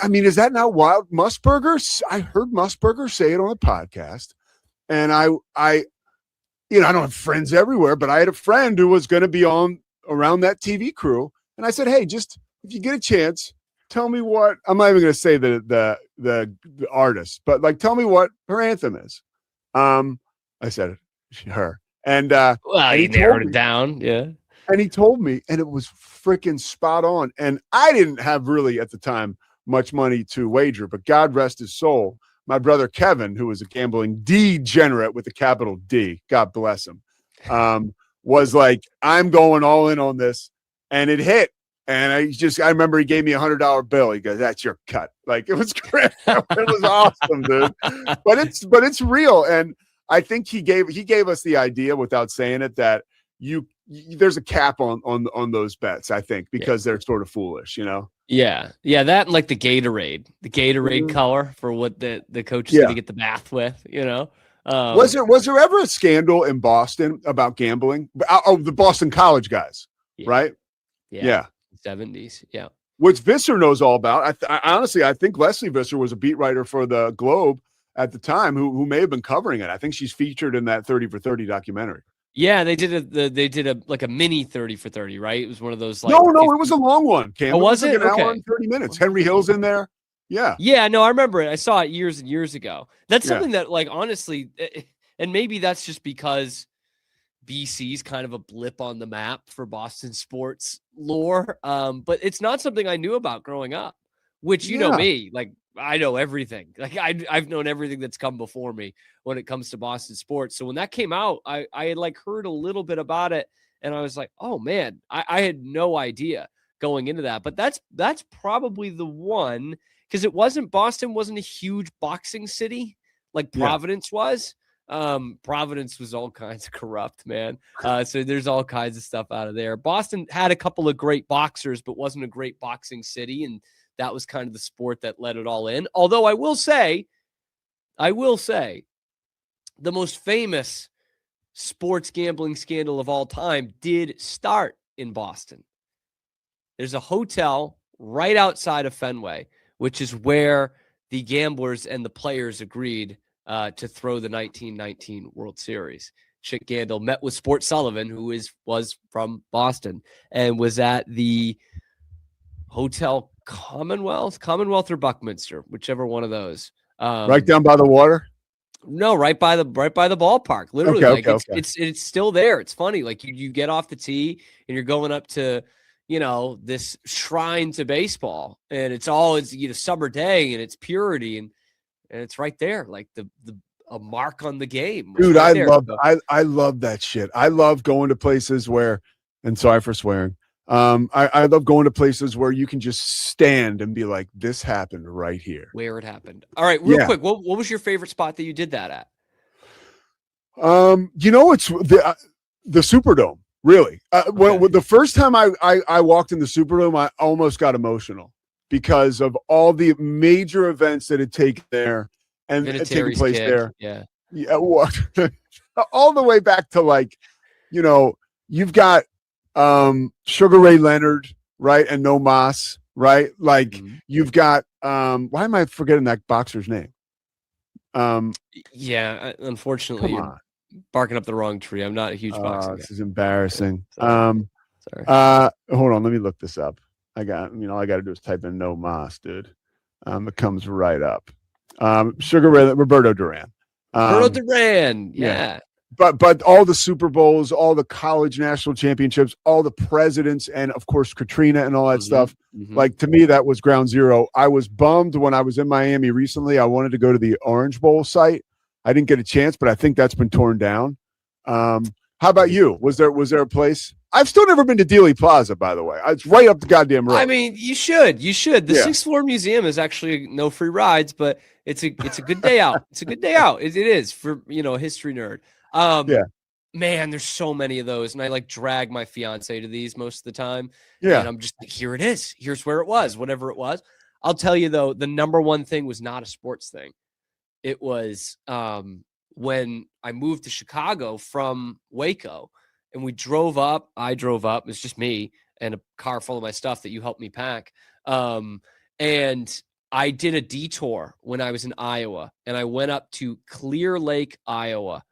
I mean, is that not wild? Musburger. I heard Musburger say it on a podcast, and I I don't have friends everywhere, but I had a friend who was going to be on around that TV crew, and I said, hey, just if you get a chance, tell me what. I'm not even going to say the artist, but like, tell me what her anthem is. I said her, and well, and you narrowed it down, yeah. And he told me, and it was freaking spot on. And I didn't have really at the time much money to wager, but God rest his soul. My brother Kevin, who was a gambling degenerate with a capital D, God bless him, was like, I'm going all in on this. And it hit. And I remember he gave me $100 bill. He goes, that's your cut. Like, it was great. It was awesome, dude. But it's real. And I think he gave us the idea without saying it that there's a cap on those bets, I think, because they're sort of foolish, Yeah. That and like the Gatorade color for what the coach is going to get the bath with, Was there ever a scandal in Boston about gambling? Oh, the Boston college guys, right? Yeah. 70s. Yeah. Which Visser knows all about. Honestly, I think Leslie Visser was a beat writer for the Globe at the time who may have been covering it. I think she's featured in that 30 for 30 documentary. Yeah, they did a mini 30 for 30, right? It was one of those like No, it was a long one. Cam. Oh, was it? Like an hour and 30 minutes. Henry Hill's in there. Yeah. Yeah, no, I remember it. I saw it years and years ago. That's something that, like, honestly, and maybe that's just because BC's kind of a blip on the map for Boston sports lore. But it's not something I knew about growing up, which you know me, like I know everything. Like I've known everything that's come before me when it comes to Boston sports. So when that came out, I had like heard a little bit about it, and I was like, oh man, I had no idea going into that. But that's probably the one, because Boston wasn't a huge boxing city like Providence was. Providence was all kinds of corrupt, man. So there's all kinds of stuff out of there. Boston had a couple of great boxers, but wasn't a great boxing city, and that was kind of the sport that let it all in. Although I will say, the most famous sports gambling scandal of all time did start in Boston. There's a hotel right outside of Fenway, which is where the gamblers and the players agreed to throw the 1919 World Series. Chick Gandil met with Sport Sullivan, who was from Boston, and was at the Hotel Commonwealth or Buckminster, whichever one of those. Right down by the water? No, right by the ballpark. Literally, okay. It's still there. It's funny. Like you get off the tee and you're going up to, this shrine to baseball, and it's summer day and it's purity and it's right there, like a mark on the game. Dude, right I love that shit. I love going to places where, and sorry for swearing, I love going to places where you can just stand and be like, this happened right here. Where it happened. All right, real quick, what was your favorite spot that you did that at? It's the Superdome, really. Well, the first time I walked in the Superdome, I almost got emotional because of all the major events that had taken there and taken place there. Yeah. All the way back to you've got Sugar Ray Leonard, right? And No Mas, right? Like you've got why am I forgetting that boxer's name? Unfortunately, you're barking up the wrong tree. I'm not a huge boxing guy. This is embarrassing. Sorry. Hold on, let me look this up. All I got to do is type in No Mas, dude. It comes right up. Sugar Ray, Roberto Duran. Yeah. But all the Super Bowls, all the college national championships, all the presidents, and of course Katrina and all that stuff. Like, to me, that was ground zero. I was bummed when I was in Miami recently. I wanted to go to the Orange Bowl site. I didn't get a chance, but I think that's been torn down. How about you? Was there a place? I've still never been to Dealey Plaza, by the way. It's right up the goddamn road. I mean, you should. The sixth floor museum is actually no free rides, but it's a good day out. It's a good day out. It is for a history nerd. Man, there's so many of those, and I drag my fiance to these most of the time. Yeah, and I'm just like, here it is. Here's where it was. Whatever it was. I'll tell you though, the number one thing was not a sports thing. It was when I moved to Chicago from Waco, and I drove up. It's just me, and a car full of my stuff that you helped me pack. And I did a detour when I was in Iowa, and I went up to Clear Lake, Iowa,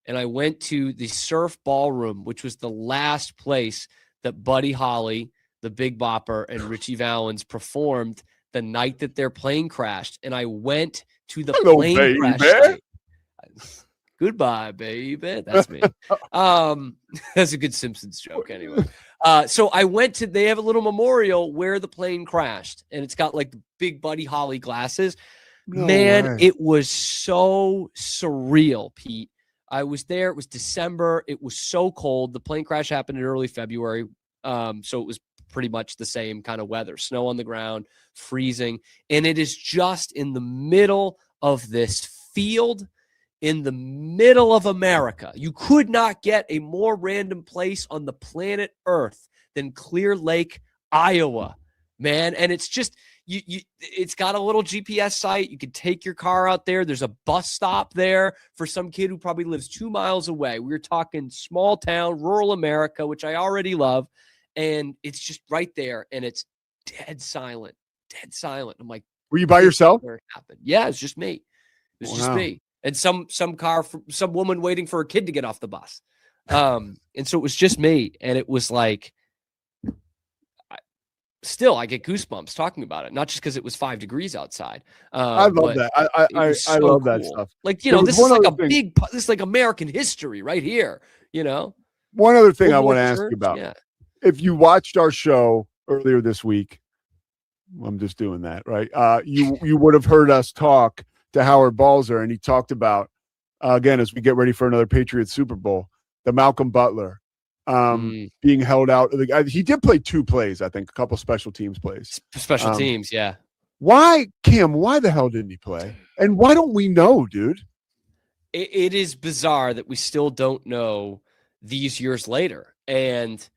and I went to the Surf Ballroom, which was the last place that Buddy Holly, the Big Bopper, and Richie Valens performed the night that their plane crashed. And I went to the plane crash site. Goodbye, baby. That's me. That's a good Simpsons joke anyway. So I went to, they have a little memorial where the plane crashed, and it's got like the big Buddy Holly glasses. Man, it was so surreal, Pete. I was there. It was December. It was so cold. The plane crash happened in early February. So it was pretty much the same kind of weather, snow on the ground, freezing. And it is just in the middle of this field in the middle of America. You could not get a more random place on the planet Earth than Clear Lake, Iowa, man. And it's just, it's got a little GPS site. You can take your car out there. There's a bus stop there for some kid who probably lives 2 miles away. We're talking small town, rural America, which I already love. And it's just right there. And it's dead silent. I'm like, were you by yourself? Where it happened. Yeah, it's just me. It's just me. And some woman waiting for a kid to get off the bus. And so it was just me. And it was like, still, I get goosebumps talking about it. Not just because it was 5 degrees outside. I love that. I love that stuff. Like, you know, this is like this is like American history right here, you know? One other thing I want to ask you about. Yeah. If you watched our show earlier this week, I'm just doing that, right? You would have heard us talk to Howard Balzer, and he talked about, again, as we get ready for another Patriots Super Bowl, the Malcolm Butler being held out. He did play 2 plays, I think, a couple special teams plays. Special teams, yeah. Why, Kim, why the hell didn't he play? And why don't we know, dude? It is bizarre that we still don't know these years later. And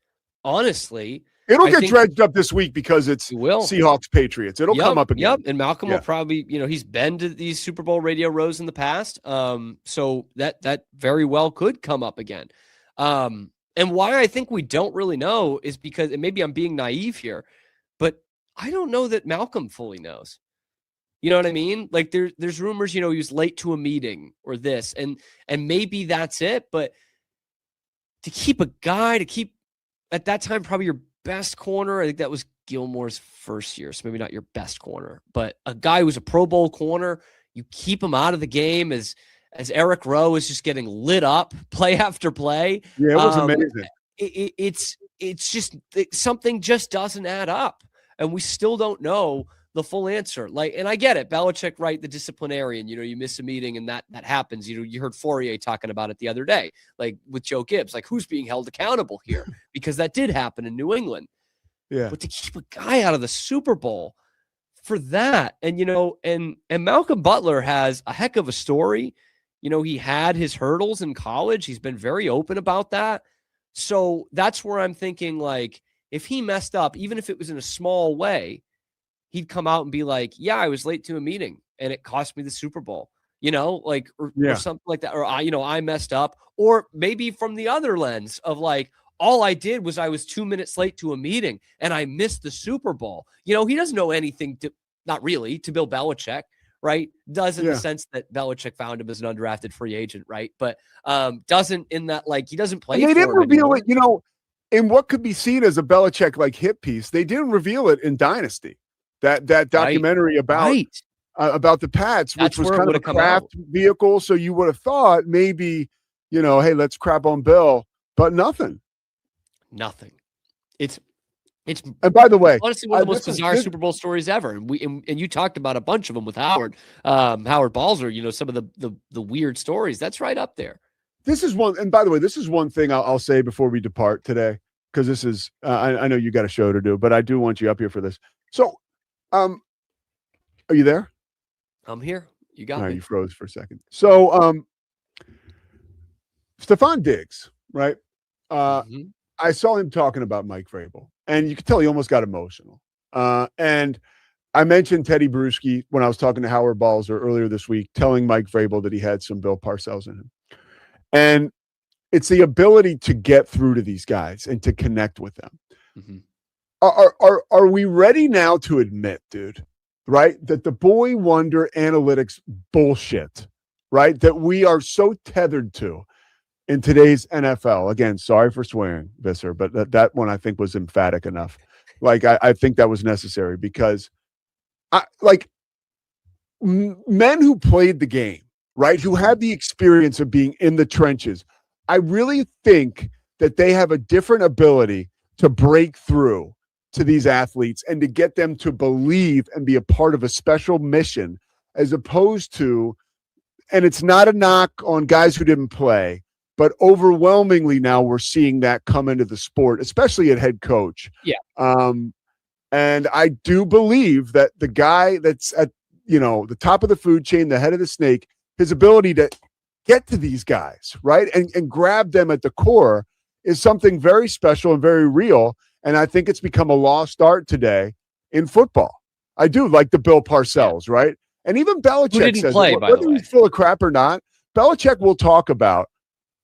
honestly, it'll get dredged up this week because it's Seahawks Patriots. It'll come up again. Yep. And Malcolm will probably, you know, he's been to these Super Bowl radio rows in the past. So that very well could come up again. And why I think we don't really know is because, and maybe I'm being naive here, but I don't know that Malcolm fully knows. You know what I mean? Like there's rumors, you know, he was late to a meeting or this, and maybe that's it. But to keep at that time, probably your best corner, I think that was Gilmore's first year, so maybe not your best corner, but a guy who's a Pro Bowl corner, you keep him out of the game as Eric Rowe is just getting lit up play after play. Yeah, it was amazing. It's just something just doesn't add up, and we still don't know the full answer. Like, and I get it, Belichick, right? The disciplinarian, you know, you miss a meeting and that happens. You know, you heard Fourier talking about it the other day, like with Joe Gibbs, like who's being held accountable here? Because that did happen in New England. Yeah. But to keep a guy out of the Super Bowl for that, and you know, and Malcolm Butler has a heck of a story. You know, he had his hurdles in college. He's been very open about that. So that's where I'm thinking, like, if he messed up, even if it was in a small way, he'd come out and be like, yeah, I was late to a meeting and it cost me the Super Bowl, you know, like, or something like that. Or I messed up. Or maybe from the other lens of like, all I did was I was 2 minutes late to a meeting and I missed the Super Bowl. You know, he doesn't know anything not really to Bill Belichick, right? Does in the sense that Belichick found him as an undrafted free agent, right? But doesn't in that, like, he doesn't play. And they didn't reveal it, you know, in what could be seen as a Belichick like hit piece. They didn't reveal it in Dynasty. That documentary about the Pats, which was kind of a craft vehicle. So you would have thought maybe, you know, hey, let's crap on Bill, but nothing. It's and by the way, honestly, one of the most bizarre Super Bowl stories ever. And you talked about a bunch of them with Howard Balzer, you know, some of the weird stories. That's right up there. This is one. And by the way, this is one thing I'll say before we depart today, because this is, I know you got a show to do, but I do want you up here for this. So, are you there? I'm here. You got me. You froze for a second. So, Stephon Diggs, right? I saw him talking about Mike Vrabel, and you could tell he almost got emotional. And I mentioned Teddy Bruschi when I was talking to Howard Balzer earlier this week, telling Mike Vrabel that he had some Bill Parcells in him. And it's the ability to get through to these guys and to connect with them. Are we ready now to admit, dude, right, that the boy wonder analytics bullshit, right, that we are so tethered to in today's NFL? Again, sorry for swearing, Visser, but that one I think was emphatic enough. Like, I think that was necessary because men who played the game, right, who had the experience of being in the trenches, I really think that they have a different ability to break through to these athletes and to get them to believe and be a part of a special mission, as opposed to, and it's not a knock on guys who didn't play, but overwhelmingly now we're seeing that come into the sport, especially at head coach. Yeah. And I do believe that the guy that's at, the top of the food chain, the head of the snake, his ability to get to these guys, right, and grab them at the core is something very special and very real. And I think it's become a lost art today in football. I do, like the Bill Parcells, right? And even Belichick says, whether he's full of crap or not, Belichick will talk about,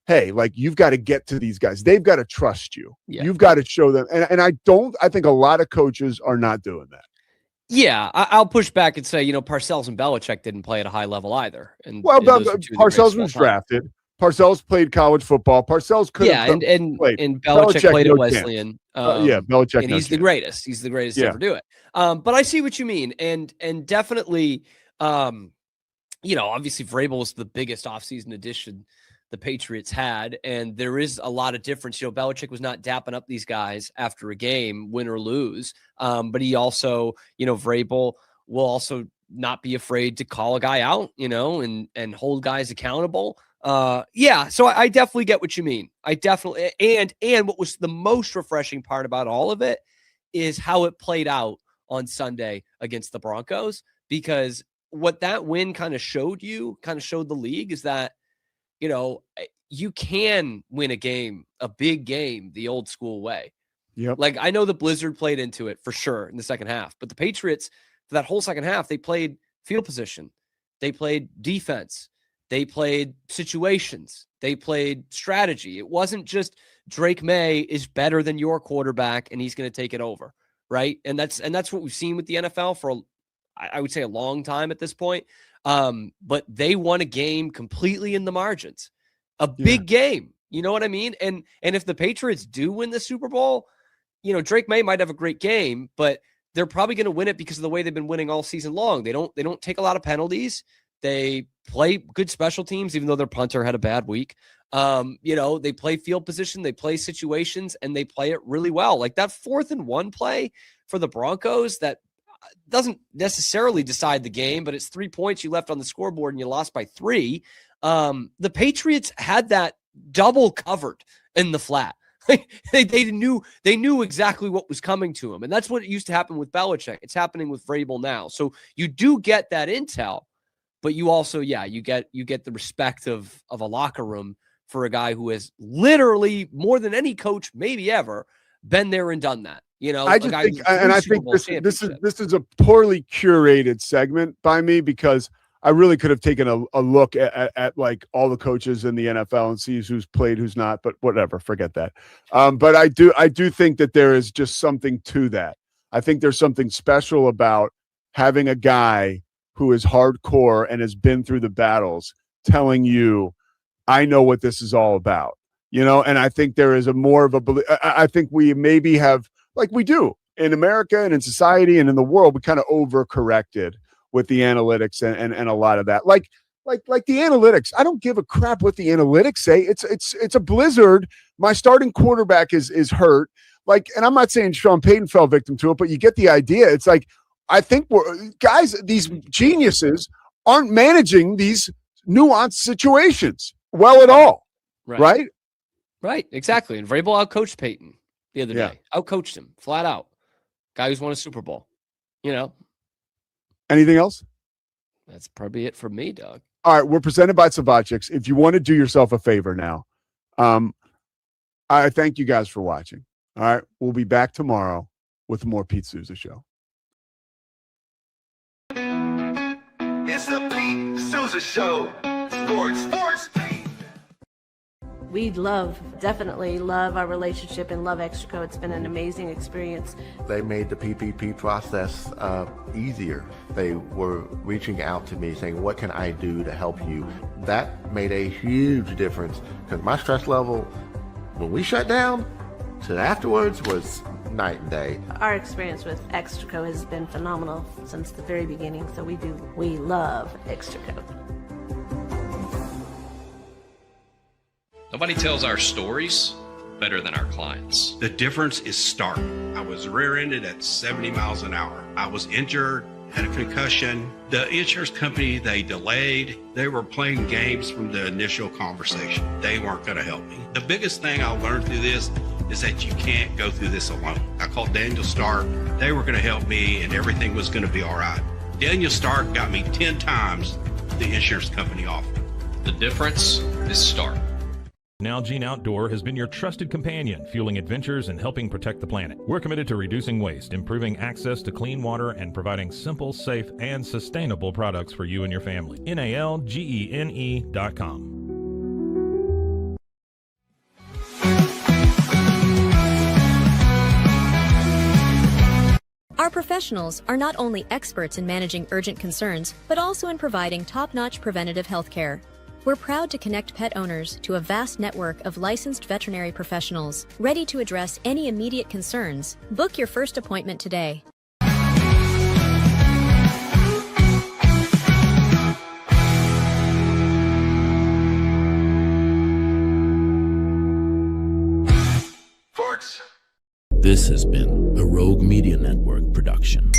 hey, like, you've got to get to these guys. They've got to trust you. Yeah. You've got to show them. And I think a lot of coaches are not doing that. Yeah, I'll push back and say, Parcells and Belichick didn't play at a high level either. And Parcells was drafted. Parcells played college football. Parcells could have and Belichick played at Wesleyan. Belichick, and he's the greatest. He's the greatest to ever do it. But I see what you mean, and definitely, obviously Vrabel was the biggest offseason addition the Patriots had, and there is a lot of difference. Belichick was not dapping up these guys after a game, win or lose, but he also, Vrabel will also not be afraid to call a guy out, and hold guys accountable. So I definitely get what you mean. I definitely, and what was the most refreshing part about all of it is how it played out on Sunday against the Broncos, because what that win kind of showed the league is that, you can win a game, a big game, the old school way. Yep. Like, I know the Blizzard played into it for sure in the second half, but the Patriots, for that whole second half, they played field position. They played defense. They played situations. They played strategy. It wasn't just Drake May is better than your quarterback and he's going to take it over, right? And that's what we've seen with the NFL for, I would say, a long time at this point. But they won a game completely in the margins, a big game. You know what I mean? And if the Patriots do win the Super Bowl, Drake May might have a great game, but they're probably going to win it because of the way they've been winning all season long. They don't take a lot of penalties. They play good special teams, even though their punter had a bad week. They play field position, they play situations, and they play it really well. Like that 4th and 1 play for the Broncos that doesn't necessarily decide the game, but it's 3 points you left on the scoreboard and you lost by 3. The Patriots had that double covered in the flat. they knew exactly what was coming to them. And that's what used to happen with Belichick. It's happening with Vrabel now. So you do get that intel, but you also, you get the respect of a locker room for a guy who has literally, more than any coach maybe ever, been there and done that. I just think, and I think this is a poorly curated segment by me, because I really could have taken a look at like all the coaches in the NFL and see who's played, who's not, but whatever, forget that. But I do think that there is just something to that. I think there's something special about having a guy who is hardcore and has been through the battles telling you, I know what this is all about, and I think there is I think we maybe have, like we do in America and in society and in the world, we kind of overcorrected with the analytics and a lot of that. Like the analytics, I don't give a crap what the analytics say. It's a blizzard. My starting quarterback is hurt. Like, and I'm not saying Sean Payton fell victim to it, but you get the idea. It's like, I think these geniuses aren't managing these nuanced situations well at all. Right? Right. Exactly. And Vrabel outcoached Payton the other day. Outcoached him flat out. Guy who's won a Super Bowl. Anything else? That's probably it for me, Doug. All right. We're presented by Savachix. If you want to do yourself a favor now, I thank you guys for watching. All right. We'll be back tomorrow with more Pete Sousa Show. It's the Pete Sousa Show. Sports. We definitely love our relationship and love Extraco. It's been an amazing experience. They made the PPP process easier. They were reaching out to me saying, what can I do to help you? That made a huge difference because my stress level, when we shut down, to afterwards was night and day. Our experience with Extraco has been phenomenal since the very beginning, so we love Extraco. Nobody tells our stories better than our clients. The difference is stark. I was rear-ended at 70 miles an hour. I was injured, had a concussion. The insurance company, they delayed. They were playing games from the initial conversation. They weren't going to help me. The biggest thing I learned through this is that you can't go through this alone. I called Daniel Stark. They were going to help me and everything was going to be all right. Daniel Stark got me 10 times the insurance company offered. The difference is stark. Nalgene Outdoor has been your trusted companion, fueling adventures and helping protect the planet. We're committed to reducing waste, improving access to clean water, and providing simple, safe, and sustainable products for you and your family. NALGENE.com. Our professionals are not only experts in managing urgent concerns, but also in providing top-notch preventative health care. We're proud to connect pet owners to a vast network of licensed veterinary professionals, ready to address any immediate concerns. Book your first appointment today. Sports. This has been a Rogue Media Network production.